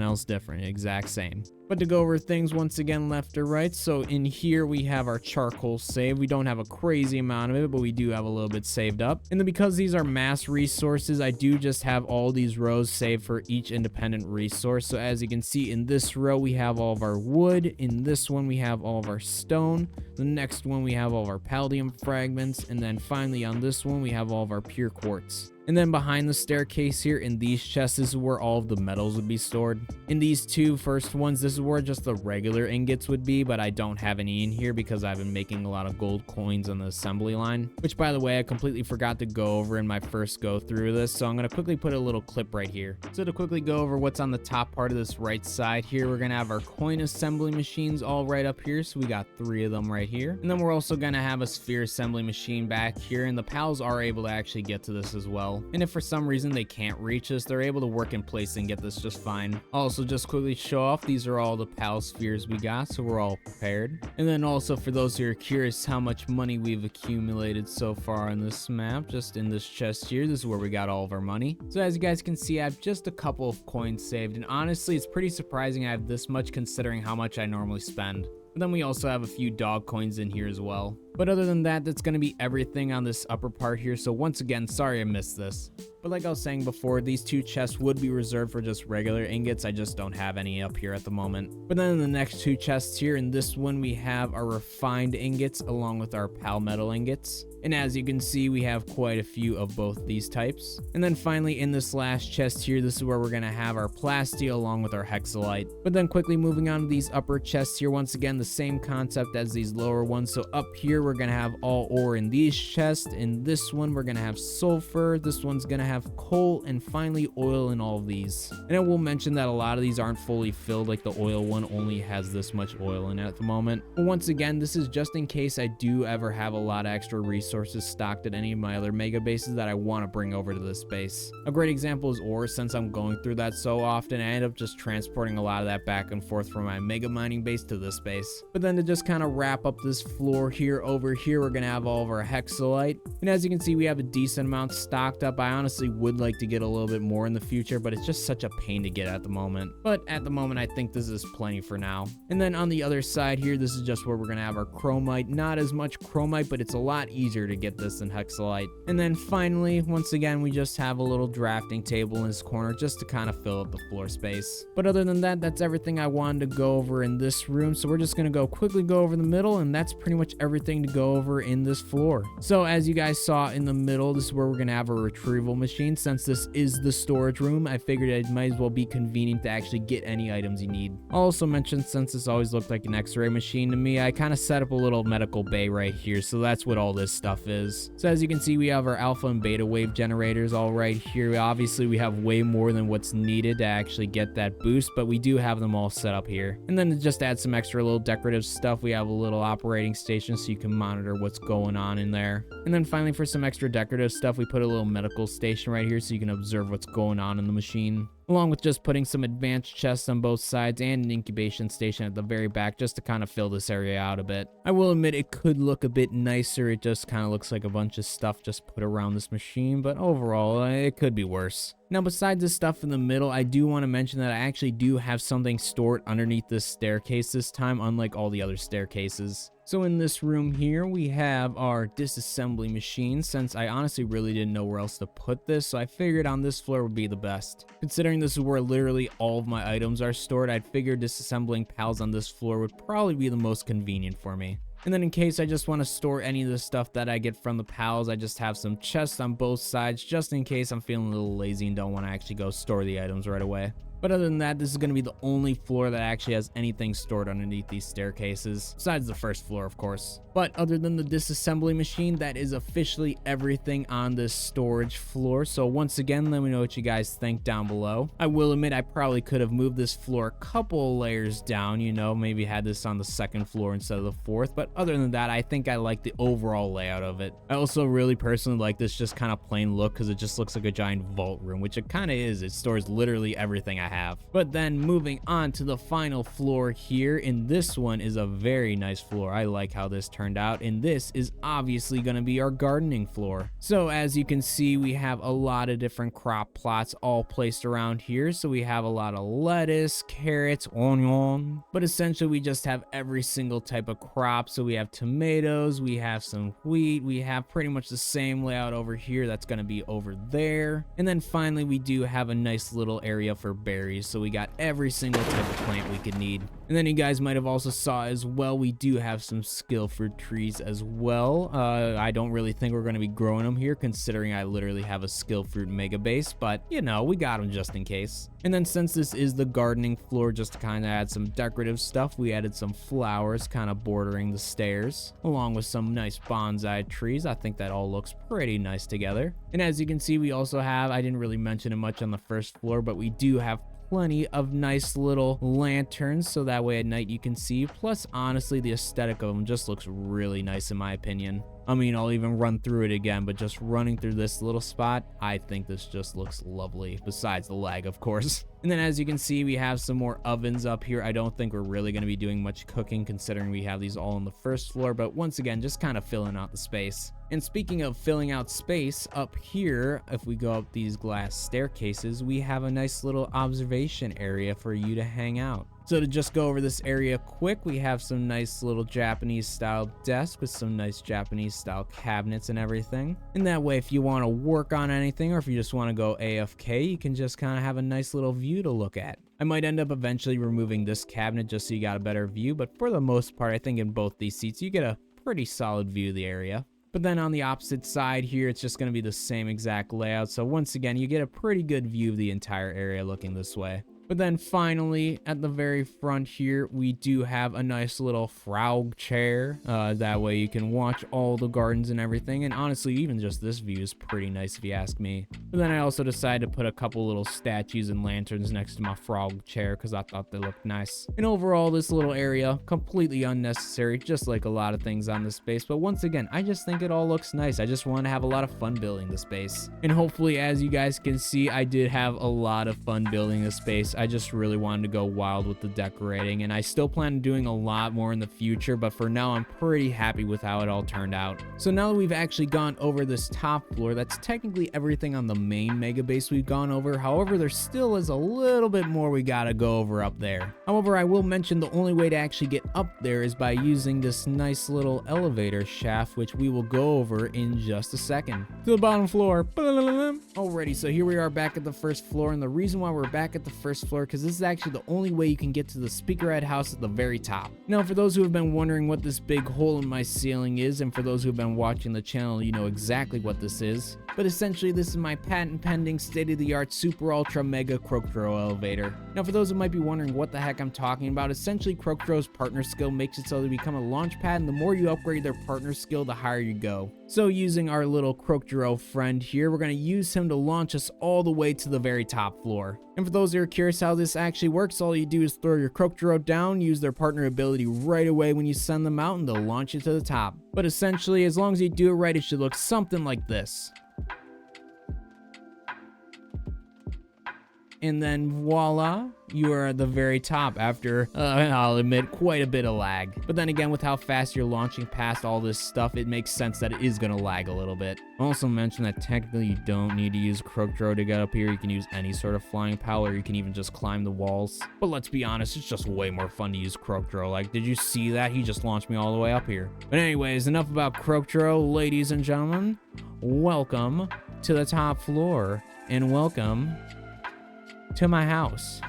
[SPEAKER 1] else different, exact same. But to go over things once again left or right, so in here we have our charcoal save. We don't have a crazy amount of it, but we do have a little bit saved up. And then because these are mass resources, I do just have all these rows saved for each independent resource. So as you can see, in this row we have all of our wood, in this one we have all of our stone, the next one we have all of our palladium fragments, and then finally on this one we have all of our pure quartz. And then behind the staircase here in these chests, this is where all of the metals would be stored. In these two first ones, this is where just the regular ingots would be, but I don't have any in here because I've been making a lot of gold coins on the assembly line, which by the way, I completely forgot to go over in my first go through this, so I'm going to quickly put a little clip right here. So to quickly go over what's on the top part of this right side here, we're going to have our coin assembly machines all right up here, so we got 3 of them right here. And then we're also going to have a sphere assembly machine back here, and the pals are able to actually get to this as well. And if for some reason they can't reach us, they're able to work in place and get this just fine. Also, just quickly show off, these are all the pal spheres we got, so we're all prepared. And then also for those who are curious how much money we've accumulated so far on this map, just in this chest here, this is where we got all of our money. So as you guys can see, I have just a couple of coins saved, and honestly, it's pretty surprising I have this much considering how much I normally spend. But then we also have a few dog coins in here as well. But other than that, that's going to be everything on this upper part here. So once again, sorry I missed this. But like I was saying before, these 2 chests would be reserved for just regular ingots. I just don't have any up here at the moment. But then in the next 2 chests here, in this one, we have our refined ingots along with our pal metal ingots. And as you can see, we have quite a few of both these types. And then finally in this last chest here, this is where we're going to have our plastia along with our hexalite. But then quickly moving on to these upper chests here, once again, the same concept as these lower ones. So up here, we're going to have all ore in these chests. In this one, we're going to have sulfur. This one's going to have coal, and finally oil in all of these. And I will mention that a lot of these aren't fully filled, like the oil one only has this much oil in it at the moment. But once again, this is just in case I do ever have a lot of extra resources stocked at any of my other mega bases that I want to bring over to this base. A great example is ore. Since I'm going through that so often, I end up just transporting a lot of that back and forth from my mega mining base to this base. But then to just kind of wrap up this floor here, over here we're gonna have all of our hexalite, and as you can see, we have a decent amount stocked up. I honestly would like to get a little bit more in the future, but it's just such a pain to get at the moment. But at the moment, I think this is plenty for now. And then on the other side here, this is just where we're gonna have our chromite. Not as much chromite, but it's a lot easier to get this than hexalite. And then finally, once again, we just have a little drafting table in this corner just to kind of fill up the floor space. But other than that, that's everything I wanted to go over in this room, so we're just gonna quickly go over the middle, and that's pretty much everything to go over in this floor. So as you guys saw in the middle, this is where we're gonna have a retrieval machine. Since this is the storage room, I figured it might as well be convenient to actually get any items you need. I'll also mention, since this always looked like an x-ray machine to me, I kind of set up a little medical bay right here, so that's what all this stuff is. So as you can see, we have our alpha and beta wave generators all right here. Obviously we have way more than what's needed to actually get that boost, but we do have them all set up here. And then to just add some extra little decorative stuff, we have a little operating station so you can monitor what's going on in there. And then finally, for some extra decorative stuff, we put a little medical station right here so you can observe what's going on in the machine, along with just putting some advanced chests on both sides and an incubation station at the very back just to kind of fill this area out a bit. I will admit it could look a bit nicer. It just kind of looks like a bunch of stuff just put around this machine, but overall it could be worse. Now, besides this stuff in the middle, I do want to mention that I actually do have something stored underneath this staircase this time, unlike all the other staircases. So in this room here, we have our disassembly machine. Since I honestly really didn't know where else to put this, so I figured on this floor would be the best. Considering this is where literally all of my items are stored, I'd figure disassembling pals on this floor would probably be the most convenient for me. And then in case I just want to store any of the stuff that I get from the pals, I just have some chests on both sides just in case I'm feeling a little lazy and don't want to actually go store the items right away. But other than that, this is going to be the only floor that actually has anything stored underneath these staircases, besides the first floor, of course. But other than the disassembly machine, that is officially everything on this storage floor. So once again, let me know what you guys think down below. I will admit I probably could have moved this floor a couple layers down, you know, maybe had this on the second floor instead of the fourth. But other than that, I think I like the overall layout of it. I also really personally like this just kind of plain look because it just looks like a giant vault room, which it kind of is. It stores literally everything I have. But then moving on to the final floor here, and this one is a very nice floor. I like how this turned out, and this is obviously going to be our gardening floor. So as you can see, we have a lot of different crop plots all placed around here. So we have a lot of lettuce, carrots, onion, but essentially we just have every single type of crop. So we have tomatoes, we have some wheat, we have pretty much the same layout over here that's going to be over there. And then finally we do have a nice little area for berries, so we got every single type of plant we could need. And then you guys might have also saw as well, we do have some skill fruit trees as well. I don't really think we're going to be growing them here, considering I literally have a skill fruit mega base, but you know, we got them just in case. And then since this is the gardening floor, just to kind of add some decorative stuff, we added some flowers kind of bordering the stairs, along with some nice bonsai trees. I think that all looks pretty nice together. And as you can see, we also have, I didn't really mention it much on the first floor, but we do have plenty of nice little lanterns, so that way at night you can see. Plus, honestly, the aesthetic of them just looks really nice in my opinion. I mean, I'll even run through it again, but just running through this little spot, I think this just looks lovely, besides the lag, of course. And then as you can see, we have some more ovens up here. I don't think we're really going to be doing much cooking, considering we have these all on the first floor, but once again, just kind of filling out the space. And speaking of filling out space, up here, if we go up these glass staircases, we have a nice little observation area for you to hang out. So to just go over this area quick, we have some nice little Japanese style desks with some nice Japanese style cabinets and everything. And that way, if you want to work on anything, or if you just want to go AFK, you can just kind of have a nice little view to look at. I might end up eventually removing this cabinet just so you got a better view, but for the most part, I think in both these seats, you get a pretty solid view of the area. But then on the opposite side here, it's just going to be the same exact layout. So once again, you get a pretty good view of the entire area looking this way. But then finally, at the very front here, we do have a nice little frog chair. That way you can watch all the gardens and everything. And honestly, even just this view is pretty nice if you ask me. But then I also decided to put a couple little statues and lanterns next to my frog chair because I thought they looked nice. And overall, this little area, completely unnecessary, just like a lot of things on this space. But once again, I just think it all looks nice. I just want to have a lot of fun building the space. And hopefully, as you guys can see, I did have a lot of fun building the space. I just really wanted to go wild with the decorating, and I still plan on doing a lot more in the future, but for now I'm pretty happy with how it all turned out. So now that we've actually gone over this top floor, that's technically everything on the main mega base we've gone over. However, there still is a little bit more we gotta go over up there. However, I will mention the only way to actually get up there is by using this nice little elevator shaft, which we will go over in just a second. To the bottom floor. Alrighty, so here we are back at the first floor, and the reason why we're back at the first floor, because this is actually the only way you can get to the speakerhead house at the very top. Now, for those who have been wondering what this big hole in my ceiling is, and for those who have been watching the channel, you know exactly what this is. But essentially, this is my patent pending state-of-the-art super ultra mega Crocodile elevator. Now, for those who might be wondering what the heck I'm talking about, essentially Crocodile's partner skill makes it so they become a launch pad, and the more you upgrade their partner skill, the higher you go. So using our little Crocodile friend here, we're going to use him to launch us all the way to the very top floor. And for those who are curious how this actually works, all you do is throw your Crocodile down, use their partner ability right away when you send them out, and they'll launch you to the top. But essentially, as long as you do it right, it should look something like this. And then voila, you are at the very top after, I'll admit, quite a bit of lag. But then again, with how fast you're launching past all this stuff, it makes sense that it is going to lag a little bit. I'll also mention that technically you don't need to use Crocodile to get up here. You can use any sort of flying power, or you can even just climb the walls. But let's be honest, it's just way more fun to use Crocodile. Like, did you see that? He just launched me all the way up here. But anyways, enough about Crocodile, ladies and gentlemen. Welcome to the top floor, and welcome to my house.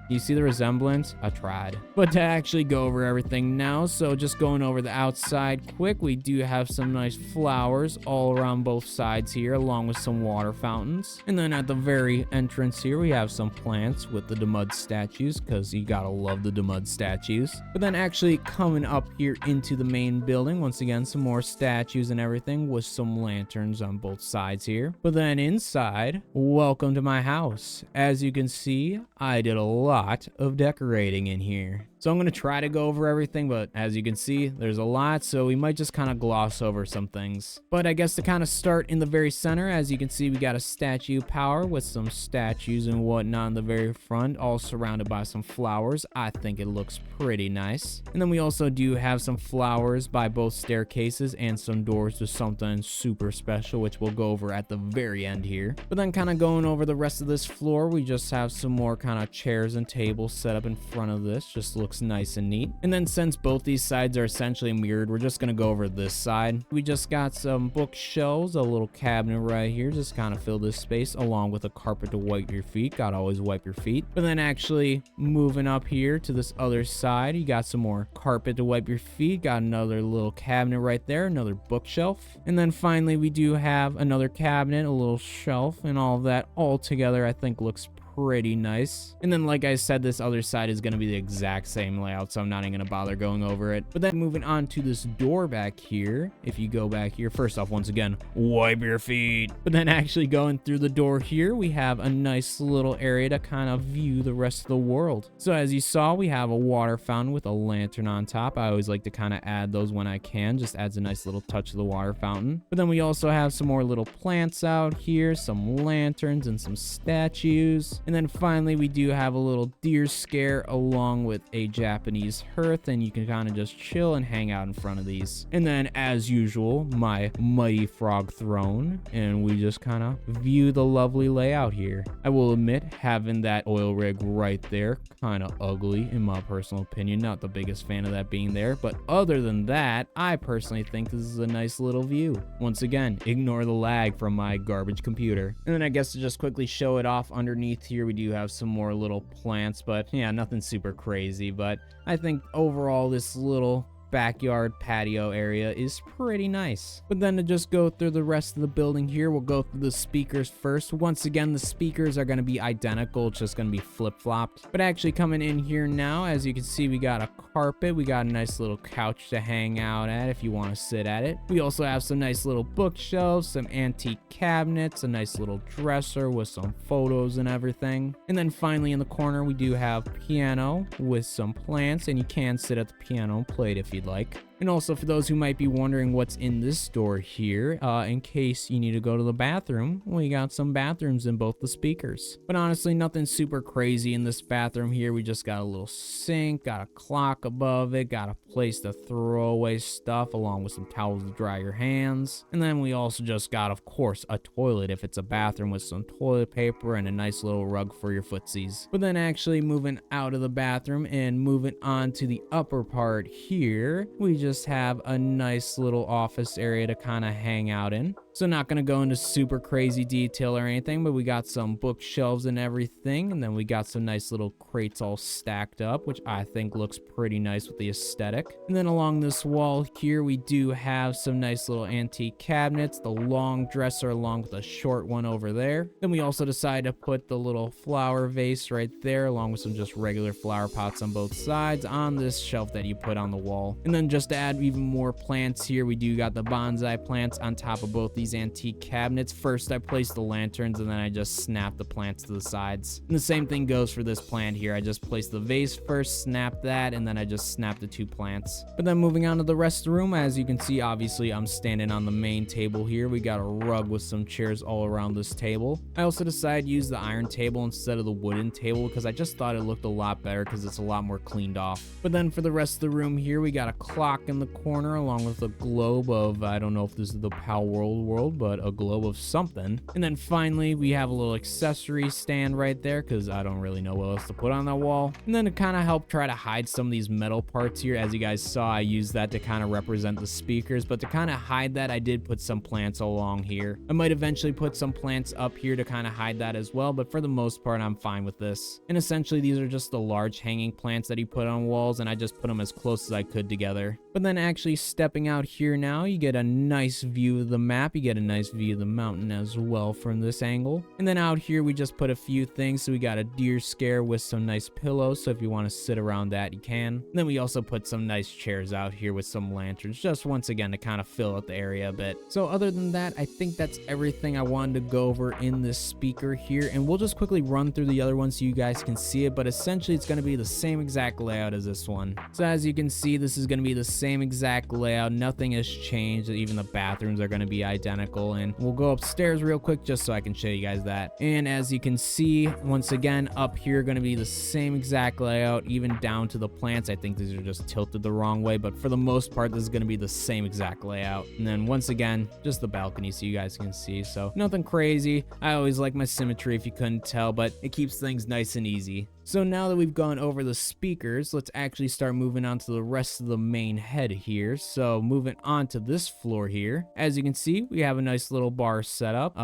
[SPEAKER 1] You see the resemblance? I tried. But to actually go over everything now, so just going over the outside quick, we do have some nice flowers all around both sides here, along with some water fountains. And then at the very entrance here, we have some plants with the Demud statues, because you gotta love the Demud statues. But then actually coming up here into the main building, once again, some more statues and everything with some lanterns on both sides here. But then inside, welcome to my house. As you can see, I did a lot of decorating in here. So I'm going to try to go over everything, but as you can see, there's a lot, so we might just kind of gloss over some things. But I guess to kind of start in the very center, as you can see, we got a statue power with some statues and whatnot in the very front, all surrounded by some flowers. I think it looks pretty nice. And then we also do have some flowers by both staircases and some doors to something super special, which we'll go over at the very end here. But then kind of going over the rest of this floor, we just have some more kind of chairs and tables set up in front of this. Just looks nice and neat. And then since both these sides are essentially mirrored, we're just gonna go over this side. We just got some bookshelves, a little cabinet right here, just kind of fill this space, along with a carpet to wipe your feet. Gotta always wipe your feet. But then actually moving up here to this other side, you got some more carpet to wipe your feet. Got another little cabinet right there, another bookshelf. And then finally we do have another cabinet, a little shelf, and all of that all together I think looks pretty nice. And then like I said, this other side is going to be the exact same layout, so I'm not even going to bother going over it. But then moving on to this door back here, if you go back here, first off, once again, wipe your feet. But then actually going through the door here, we have a nice little area to kind of view the rest of the world. So as you saw, we have a water fountain with a lantern on top. I always like to kind of add those when I can, just adds a nice little touch to the water fountain. But then we also have some more little plants out here, some lanterns and some statues. And then finally, we do have a little deer scare along with a Japanese hearth, and you can kind of just chill and hang out in front of these. And then as usual, my mighty frog throne, and we just kind of view the lovely layout here. I will admit, having that oil rig right there, kind of ugly in my personal opinion. Not the biggest fan of that being there, but other than that, I personally think this is a nice little view. Once again, ignore the lag from my garbage computer. And then I guess to just quickly show it off, underneath here we do have some more little plants, but yeah, nothing super crazy. But I think overall this little backyard patio area is pretty nice. But then to just go through the rest of the building here, we'll go through the speakers first. Once again, the speakers are going to be identical, it's just going to be flip-flopped. But actually coming in here now, as you can see, we got a carpet, we got a nice little couch to hang out at if you want to sit at it. We also have some nice little bookshelves, some antique cabinets, a nice little dresser with some photos and everything. And then finally in the corner, we do have piano with some plants, and you can sit at the piano and play it if you'd like. And also for those who might be wondering what's in this door here, in case you need to go to the bathroom, we got some bathrooms in both the speakers. But honestly, nothing super crazy in this bathroom here. We just got a little sink, got a clock above it, got a place to throw away stuff along with some towels to dry your hands. And then we also just got, of course, a toilet if it's a bathroom, with some toilet paper and a nice little rug for your footsies. But then actually moving out of the bathroom and moving on to the upper part here, we just have a nice little office area to kind of hang out in. So not going to go into super crazy detail or anything, but we got some bookshelves and everything, and then we got some nice little crates all stacked up, which I think looks pretty nice with the aesthetic. And then along this wall here, we do have some nice little antique cabinets, the long dresser along with a short one over there. Then we also decided to put the little flower vase right there, along with some just regular flower pots on both sides on this shelf that you put on the wall. And then just to add even more plants here, we do got the bonsai plants on top of both these antique cabinets. First I placed the lanterns, and then I just snapped the plants to the sides. And the same thing goes for this plant here. I just placed the vase first, snapped that, and then I just snapped the two plants. But then moving on to the rest of the room, as you can see, obviously I'm standing on the main table here. We got a rug with some chairs all around this table. I also decided to use the iron table instead of the wooden table because I just thought it looked a lot better because it's a lot more cleaned off. But then for the rest of the room here, we got a clock in the corner along with a globe of, I don't know if this is the Palworld world, but a globe of something. And then finally we have a little accessory stand right there because I don't really know what else to put on that wall. And then to kind of help try to hide some of these metal parts here, as you guys saw, I used that to kind of represent the speakers, but to kind of hide that, I did put some plants along here. I might eventually put some plants up here to kind of hide that as well, but for the most part I'm fine with this. And essentially these are just the large hanging plants that he put on walls, and I just put them as close as I could together. But then actually stepping out here now, you get a nice view of the map. You get a nice view of the mountain as well from this angle. And then out here we just put a few things. So we got a deer scare with some nice pillows, so if you want to sit around that you can. And then we also put some nice chairs out here with some lanterns, just once again to kind of fill out the area a bit. So other than that, I think that's everything I wanted to go over in this speaker here, and we'll just quickly run through the other ones so you guys can see it. But essentially it's going to be the same exact layout as this one. So as you can see, this is going to be the same exact layout. Nothing has changed. Even the bathrooms are going to be identical. And we'll go upstairs real quick just so I can show you guys that. And as you can see, once again, up here going to be the same exact layout, even down to the plants. I think these are just tilted the wrong way, but for the most part this is going to be the same exact layout. And then once again, just the balcony so you guys can see. So nothing crazy. I always like my symmetry if you couldn't tell, but it keeps things nice and easy. So now that we've gone over the speakers, let's actually start moving on to the rest of the main head here. So moving on to this floor here, as you can see, we have a nice little bar setup.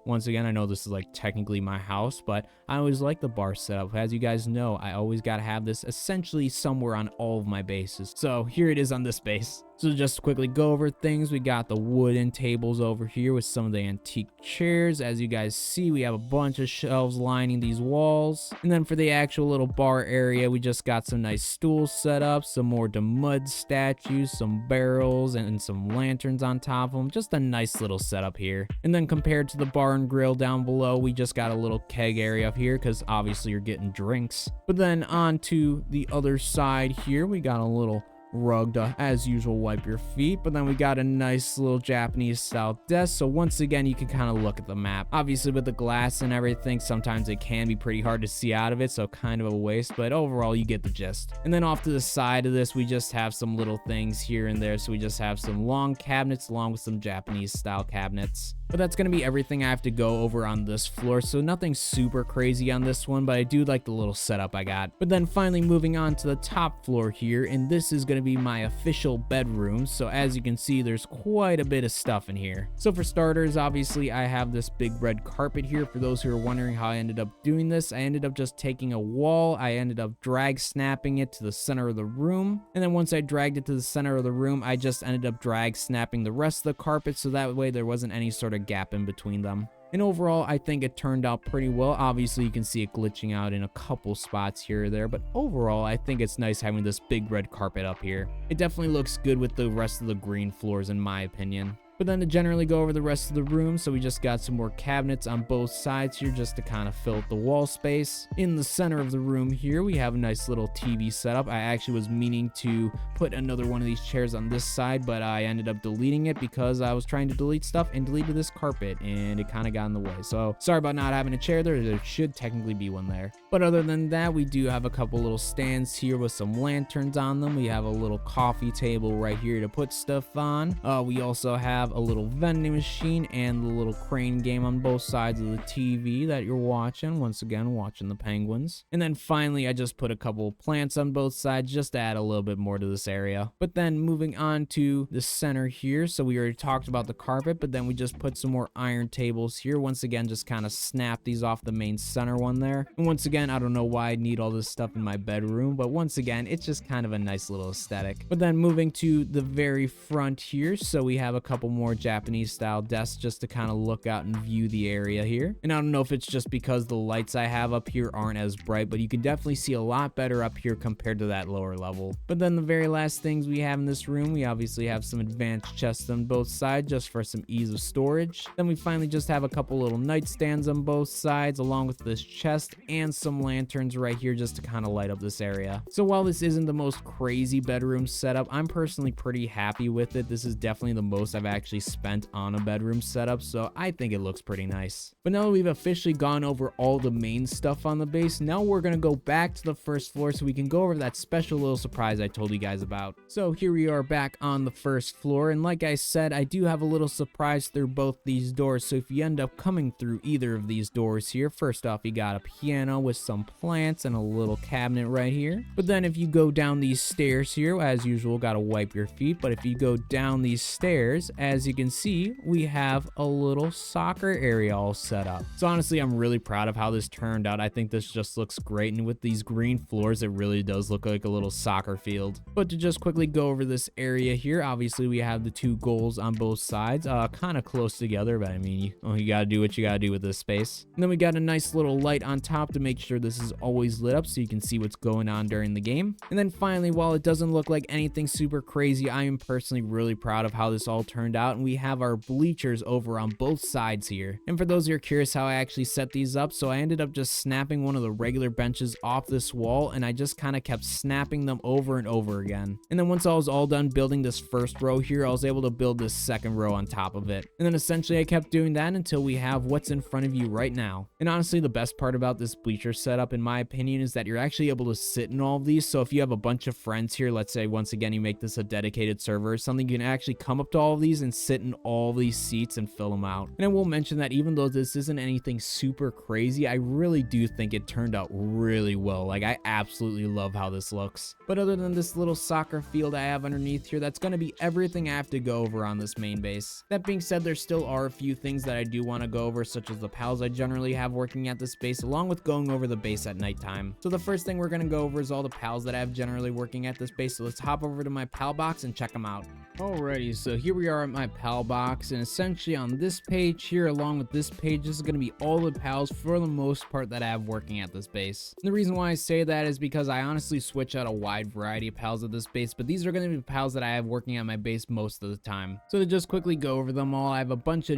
[SPEAKER 1] Once again, I know this is like technically my house, but I always like the bar setup. As you guys know, I always got to have this essentially somewhere on all of my bases. So here it is on this base. So just to quickly go over things, we got the wooden tables over here with some of the antique chairs. As you guys see, we have a bunch of shelves lining these walls. And then for the actual little bar area, we just got some nice stools set up, some more mud statues, some barrels, and some lanterns on top of them. Just a nice little setup here. And then compared to the bar and grill down below, we just got a little keg area up here because obviously you're getting drinks. But then on to the other side here, we got a little rug to, as usual, wipe your feet. But then we got a nice little Japanese style desk, so once again you can kind of look at the map. Obviously with the glass and everything, sometimes it can be pretty hard to see out of it, so kind of a waste, but overall you get the gist. And then off to the side of this, we just have some little things here and there. So we just have some long cabinets along with some Japanese style cabinets. But that's going to be everything I have to go over on this floor, so nothing super crazy on this one, but I do like the little setup I got. But then finally moving on to the top floor here, and this is going to be my official bedroom. So as you can see, there's quite a bit of stuff in here. So for starters, obviously I have this big red carpet here. For those who are wondering how I ended up doing this, I ended up just taking a wall, I ended up drag snapping it to the center of the room, and then once I dragged it to the center of the room, I just ended up drag snapping the rest of the carpet, so that way there wasn't any sort of gap in between them. And overall, I think it turned out pretty well. Obviously, you can see it glitching out in a couple spots here or there, but overall, I think it's nice having this big red carpet up here. It definitely looks good with the rest of the green floors, in my opinion. But then to generally go over the rest of the room, so we just got some more cabinets on both sides here just to kind of fill up the wall space. In the center of the room here, we have a nice little TV setup. I actually was meaning to put another one of these chairs on this side, but I ended up deleting it because I was trying to delete stuff and deleted this carpet, and it kind of got in the way. So sorry about not having a chair there. There should technically be one there. But other than that, we do have a couple little stands here with some lanterns on them. We have a little coffee table right here to put stuff on. We also have a little vending machine and the little crane game on both sides of the TV that you're watching. Once again, watching the penguins. And then finally, I just put a couple plants on both sides just to add a little bit more to this area. But then moving on to the center here, so we already talked about the carpet, but then we just put some more iron tables here. Once again, just kind of snap these off the main center one there. And once again, I don't know why I need all this stuff in my bedroom, but once again, it's just kind of a nice little aesthetic. But then moving to the very front here, so we have a couple more Japanese style desks just to kind of look out and view the area here. And I don't know if it's just because the lights I have up here aren't as bright, but you can definitely see a lot better up here compared to that lower level. But then the very last things we have in this room, we obviously have some advanced chests on both sides just for some ease of storage. Then we finally just have a couple little nightstands on both sides along with this chest and some lanterns right here just to kind of light up this area. So while this isn't the most crazy bedroom setup, I'm personally pretty happy with it. This is definitely the most I've actually spent on a bedroom setup, so I think it looks pretty nice. But now that we've officially gone over all the main stuff on the base, now we're gonna go back to the first floor so we can go over that special little surprise I told you guys about. So here we are back on the first floor, and like I said, I do have a little surprise through both these doors. So if you end up coming through either of these doors here, first off, you got a piano with some plants and a little cabinet right here. But then if you go down these stairs here, as usual, gotta wipe your feet, but if you go down these stairs, as as you can see, we have a little soccer area all set up. So honestly, I'm really proud of how this turned out. I think this just looks great, and with these green floors, it really does look like a little soccer field. But to just quickly go over this area here, obviously we have the two goals on both sides, kind of close together, but I mean, you gotta do what you gotta do with this space. And then we got a nice little light on top to make sure this is always lit up so you can see what's going on during the game. And then finally, while it doesn't look like anything super crazy, I am personally really proud of how this all turned out, and we have our bleachers over on both sides here. And for those who are curious how I actually set these up, so I ended up just snapping one of the regular benches off this wall, and I just kind of kept snapping them over and over again. And then once I was all done building this first row here, I was able to build this second row on top of it. And then essentially I kept doing that until we have what's in front of you right now. And honestly, the best part about this bleacher setup, in my opinion, is that you're actually able to sit in all of these. So if you have a bunch of friends here, let's say once again you make this a dedicated server or something, you can actually come up to all of these and sit in all these seats and fill them out. And I will mention that even though this isn't anything super crazy, I really do think it turned out really well. Like, I absolutely love how this looks. But other than this little soccer field I have underneath here, that's going to be everything I have to go over on this main base. That being said, there still are a few things that I do want to go over, such as the pals I generally have working at this base, along with going over the base at nighttime. So the first thing we're going to go over is all the pals that I have generally working at this base. So let's hop over to my pal box and check them out. Alrighty, so here we are at my pal box, and essentially on this page here, along with this page, this is going to be all the pals for the most part that I have working at this base. And the reason why I say that is because I honestly switch out a wide variety of pals at this base, but these are going to be pals that I have working at my base most of the time. So to just quickly go over them all, I have a bunch of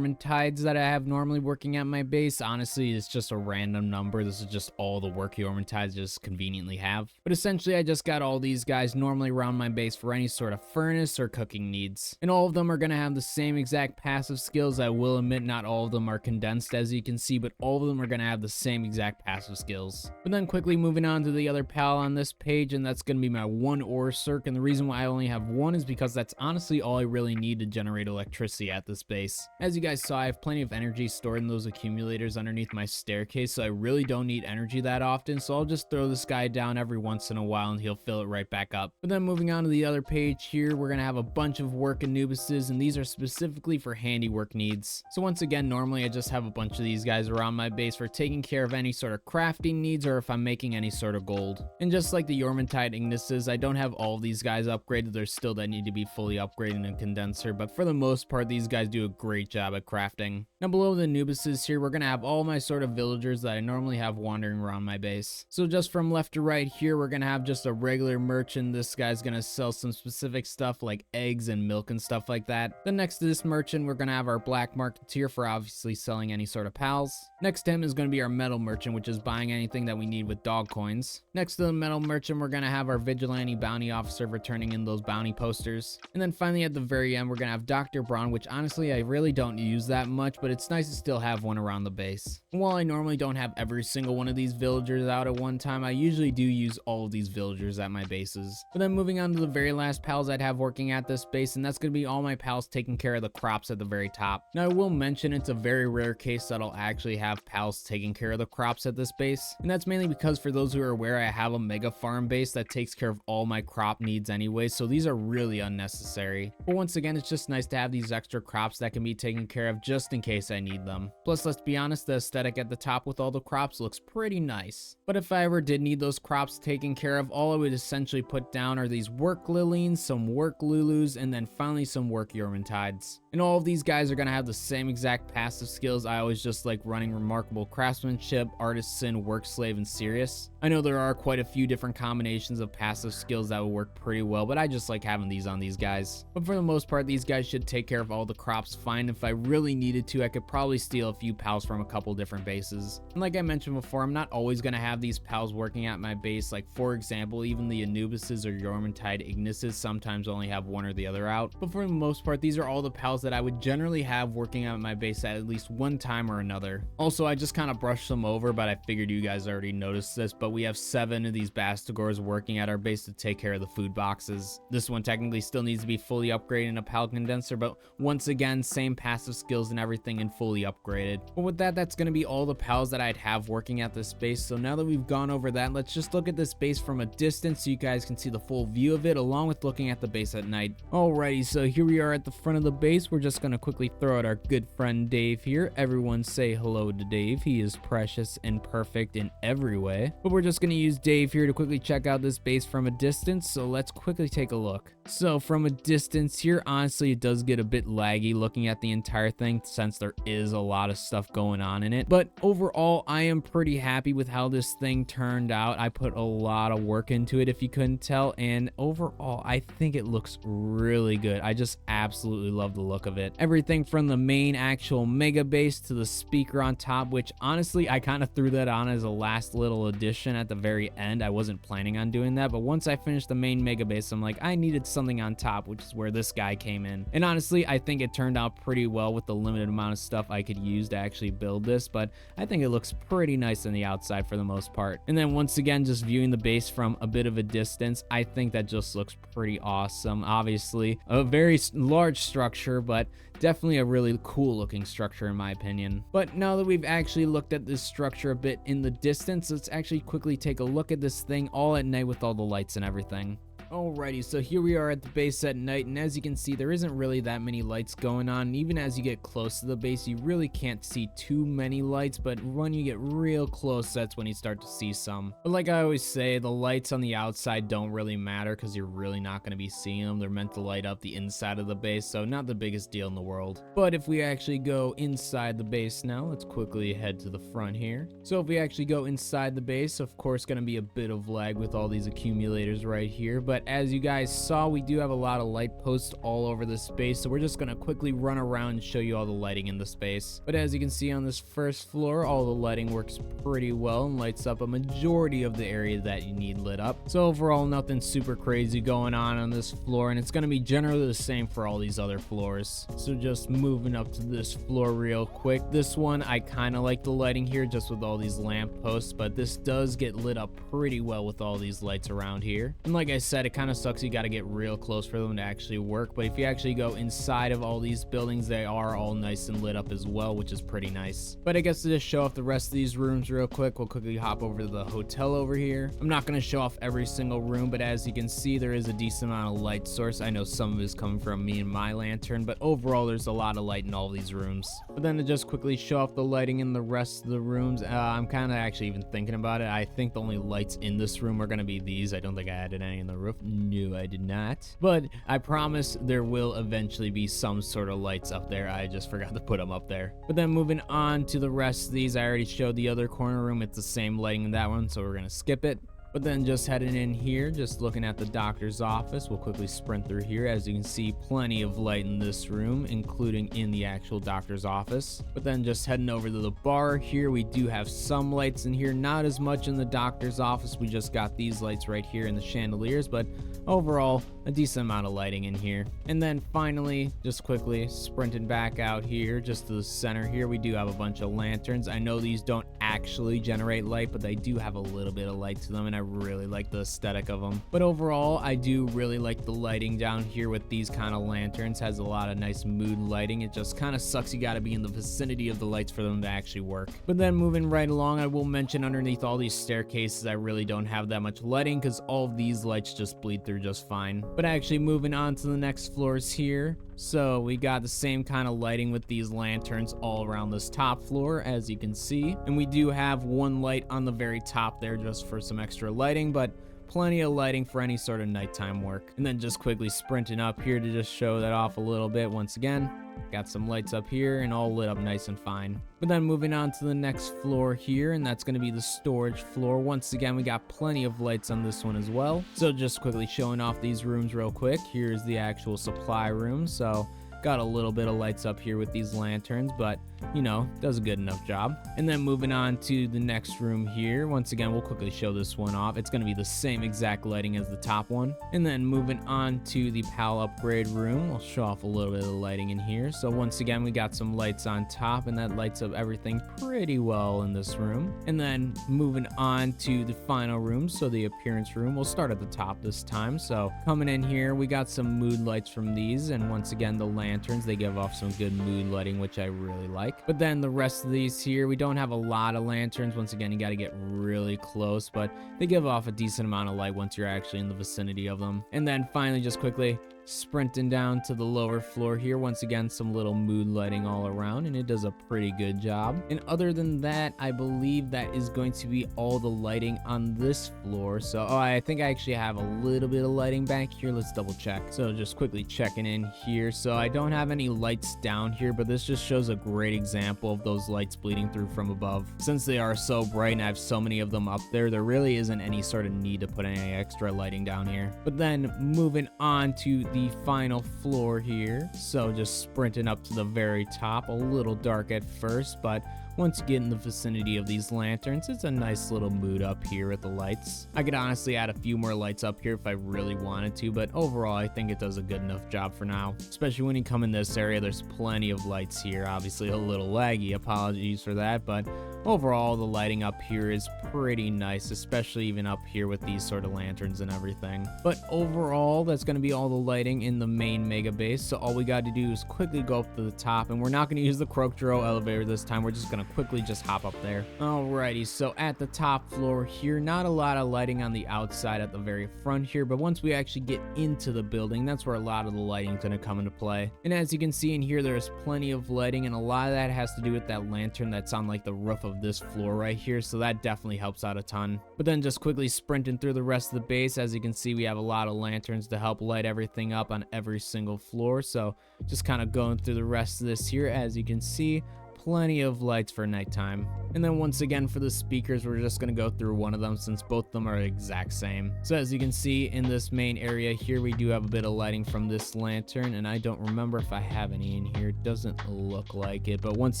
[SPEAKER 1] Tides that I have normally working at my base. Honestly, it's just a random number. This is just all the work Tides just conveniently have. But essentially, I just got all these guys normally around my base for any sort of furnace or cooking needs. And all of them are going to have the same exact passive skills. I will admit not all of them are condensed, as you can see, but all of them are going to have the same exact passive skills. But then quickly moving on to the other pal on this page, and that's going to be my one ore circ. And the reason why I only have one is because that's honestly all I really need to generate electricity at this base. As you guys saw, I have plenty of energy stored in those accumulators underneath my staircase, so I really don't need energy that often, so I'll just throw this guy down every once in a while and he'll fill it right back up. But then moving on to the other page here, we're going to have a bunch of work Anubises, and these are specifically for handiwork needs. So once again, normally I just have a bunch of these guys around my base for taking care of any sort of crafting needs or if I'm making any sort of gold. And just like the Tide Ignises, I don't have all of these guys upgraded. There's still that need to be fully upgraded in a condenser, but for the most part, these guys do a great job at crafting. Now below the Anubises here, we're going to have all my sort of villagers that I normally have wandering around my base. So just from left to right here, we're going to have just a regular merchant. This guy's going to sell some specific stuff like eggs and milk and stuff like that. Then next to this merchant, we're going to have our black marketeer for obviously selling any sort of pals. Next to him is going to be our metal merchant, which is buying anything that we need with dog coins. Next to the metal merchant, we're going to have our vigilante bounty officer for turning in those bounty posters. And then finally at the very end, we're going to have Dr. Braun, which honestly I really don't use that much, but it's nice to still have one around the base. And while I normally don't have every single one of these villagers out at one time, I usually do use all of these villagers at my bases. But then moving on to the very last pals I'd have working at this base, and that's going to be all my pals taking care of the crops at the very top. Now I will mention it's a very rare case that I'll actually have pals taking care of the crops at this base, and that's mainly because for those who are aware, I have a mega farm base that takes care of all my crop needs anyway, so these are really unnecessary. But once again, it's just nice to have these extra crops that can be taken care of just in case I need them. Plus, let's be honest, the aesthetic at the top with all the crops looks pretty nice. But if I ever did need those crops taken care of, all I would essentially put down are these work Lillians, some work Lulus, and then finally some work Tides. And all of these guys are going to have the same exact passive skills. I always just like running remarkable craftsmanship, artisan, work slave, and serious. I know there are quite a few different combinations of passive skills that will work pretty well, but I just like having these on these guys. But for the most part, these guys should take care of all the crops fine. If I really needed to, I could probably steal a few pals from a couple different bases. And like I mentioned before, I'm not always going to have these pals working at my base. Like for example, even the Anubises or Tide Ignises sometimes only have one or the other out. But for the most part, these are all the pals that I would generally have working at my base at least one time or another. Also, I just kind of brushed them over, but I figured you guys already noticed this, but we have 7 of these Bastigors working at our base to take care of the food boxes. This one technically still needs to be fully upgraded in a pal condenser, but once again, same passive skills and everything and fully upgraded. But with that, that's going to be all the pals that I'd have working at this base. So now that we've gone over that, let's just look at this base from a distance so you guys can see the full view of it, along with looking at the base at night. Alrighty, so here we are at the front of the base. we're just gonna quickly throw out our good friend Dave here. Everyone say hello to Dave. He is precious and perfect in every way. But we're just gonna use Dave here to quickly check out this base from a distance, so let's quickly take a look. So from a distance here, honestly, it does get a bit laggy looking at the entire thing since there is a lot of stuff going on in it. But overall, I am pretty happy with how this thing turned out. I put a lot of work into it, if you couldn't tell, and overall, I think it looks really good. I just absolutely love the look of it. Everything from the main actual mega base to the speaker on top, which honestly, I kind of threw that on as a last little addition at the very end. I wasn't planning on doing that, but once I finished the main mega base, I'm like, I needed something on top, which is where this guy came in. And honestly, I think it turned out pretty well with the limited amount of stuff I could use to actually build this, but I think it looks pretty nice on the outside for the most part. And then once again, just viewing the base from a bit of a distance, I think that just looks pretty awesome. Obviously, a very large structure, but definitely a really cool looking structure in my opinion. But now that we've actually looked at this structure a bit in the distance, let's actually quickly take a look at this thing all at night with all the lights and everything. Alrighty, so here we are at the base at night, and as you can see, there isn't really that many lights going on. And even as you get close to the base, you really can't see too many lights, but when you get real close, that's when you start to see some. But like I always say, the lights on the outside don't really matter because you're really not going to be seeing them. They're meant to light up the inside of the base, so not the biggest deal in the world. But if we actually go inside the base now, let's quickly head to the front here. So if we actually go inside the base, of course, going to be a bit of lag with all these accumulators right here, but as you guys saw, we do have a lot of light posts all over the space, so we're just going to quickly run around and show you all the lighting in the space. But as you can see on this first floor, all the lighting works pretty well and lights up a majority of the area that you need lit up. So overall, nothing super crazy going on this floor, and it's going to be generally the same for all these other floors. So just moving up to this floor real quick. This one, I kind of like the lighting here just with all these lamp posts, but this does get lit up pretty well with all these lights around here. And like I said, it kind of sucks you got to get real close for them to actually work, but if you actually go inside of all these buildings, they are all nice and lit up as well, which is pretty nice. But I guess to just show off the rest of these rooms real quick, we'll quickly hop over to the hotel over here. I'm not going to show off every single room, but as you can see, there is a decent amount of light source. I know some of it is coming from me and my lantern, but overall there's a lot of light in all these rooms. But then to just quickly show off the lighting in the rest of the rooms, I'm kind of actually even thinking about it. I think the only lights in this room are going to be these. I don't think I added any in the roof. No, I did not, but I promise there will eventually be some sort of lights up there. I just forgot to put them up there. But then moving on to the rest of these, I already showed the other corner room. It's the same lighting in that one, so we're gonna skip it. But then just heading in here, just looking at the doctor's office, we'll quickly sprint through here. As you can see, plenty of light in this room, including in the actual doctor's office. But then just heading over to the bar here, we do have some lights in here, not as much in the doctor's office. We just got these lights right here in the chandeliers, but overall, a decent amount of lighting in here. And then finally, just quickly sprinting back out here, just to the center here, we do have a bunch of lanterns. I know these don't actually generate light, but they do have a little bit of light to them, and I really like the aesthetic of them. But overall, I do really like the lighting down here with these kind of lanterns. Has a lot of nice mood lighting. It just kind of sucks you got to be in the vicinity of the lights for them to actually work. But then moving right along, I will mention underneath all these staircases, I really don't have that much lighting because all of these lights just bleed through just fine. But actually moving on to the next floors here, so we got the same kind of lighting with these lanterns all around this top floor, as you can see, and we do have one light on the very top there just for some extra lighting, but plenty of lighting for any sort of nighttime work. And then just quickly sprinting up here to just show that off a little bit once again. Got some lights up here and all lit up nice and fine. But then moving on to the next floor here, and that's going to be the storage floor. Once again, we got plenty of lights on this one as well. So just quickly showing off these rooms real quick. Here's the actual supply room. So got a little bit of lights up here with these lanterns, but you know, does a good enough job. And then moving on to the next room here, once again, we'll quickly show this one off. It's going to be the same exact lighting as the top one. And then moving on to the PAL upgrade room, we'll show off a little bit of the lighting in here. So once again, we got some lights on top, and that lights up everything pretty well in this room. And then moving on to the final room, so the appearance room, we'll start at the top this time. So coming in here, we got some mood lights from these, and once again, the lanterns, they give off some good mood lighting, which I really like. But then the rest of these here, we don't have a lot of lanterns. Once again, you got to get really close, but they give off a decent amount of light once you're actually in the vicinity of them. And then finally, just quickly, sprinting down to the lower floor here. Once again, some little mood lighting all around, and it does a pretty good job. And other than that, I believe that is going to be all the lighting on this floor. So I think I actually have a little bit of lighting back here. Let's double check. So just quickly checking in here. So I don't have any lights down here, but this just shows a great example of those lights bleeding through from above. Since they are so bright and I have so many of them up there, there really isn't any sort of need to put any extra lighting down here. But then moving on to the final floor here. So just sprinting up to the very top, a little dark at first, but once you get in the vicinity of these lanterns, it's a nice little mood up here with the lights. I could honestly add a few more lights up here if I really wanted to, but overall I think it does a good enough job for now. Especially when you come in this area, there's plenty of lights here. Obviously a little laggy, apologies for that, but overall the lighting up here is pretty nice, especially even up here with these sort of lanterns and everything. But overall, that's going to be all the lighting in the main mega base. So all we got to do is quickly go up to the top, and we're not going to use the Crocodile elevator this time. We're just going to quickly just hop up there. Alrighty, so at the top floor here, not a lot of lighting on the outside at the very front here, but once we actually get into the building, that's where a lot of the lighting is going to come into play. And as you can see in here, there's plenty of lighting, and a lot of that has to do with that lantern that's on like the roof of this floor right here, so that definitely helps out a ton. But then just quickly sprinting through the rest of the base, as you can see, we have a lot of lanterns to help light everything up on every single floor. So just kind of going through the rest of this here, as you can see, plenty of lights for nighttime. And then once again for the speakers, we're just going to go through one of them since both of them are the exact same. So as you can see in this main area here, we do have a bit of lighting from this lantern, and I don't remember if I have any in here. It doesn't look like it, but once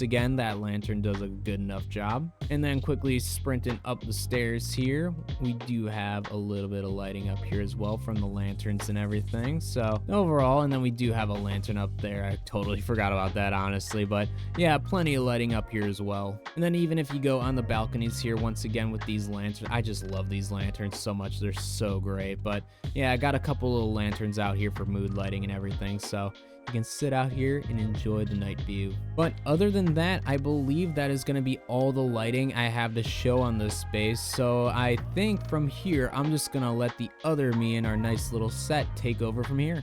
[SPEAKER 1] again, that lantern does a good enough job. And then quickly sprinting up the stairs here, we do have a little bit of lighting up here as well from the lanterns and everything. So overall, and then we do have a lantern up there. I totally forgot about that, honestly, but yeah, plenty of lighting up here as well. And then even if you go on the balconies here, once again with these lanterns, I just love these lanterns so much. They're so great. But yeah, I got a couple little lanterns out here for mood lighting and everything, so you can sit out here and enjoy the night view. But other than that, I believe that is going to be all the lighting I have to show on this space. So I think from here, I'm just going to let the other me and our nice little set take over from here.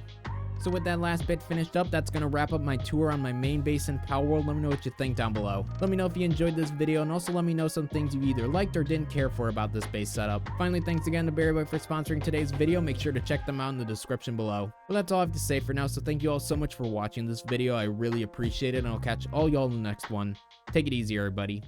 [SPEAKER 1] So with that last bit finished up, that's going to wrap up my tour on my main base in Palworld. Let me know what you think down below. Let me know if you enjoyed this video, and also let me know some things you either liked or didn't care for about this base setup. Finally, thanks again to Berrybyte for sponsoring today's video. Make sure to check them out in the description below. Well, that's all I have to say for now, so thank you all so much for watching this video. I really appreciate it, and I'll catch all y'all in the next one. Take it easy, everybody.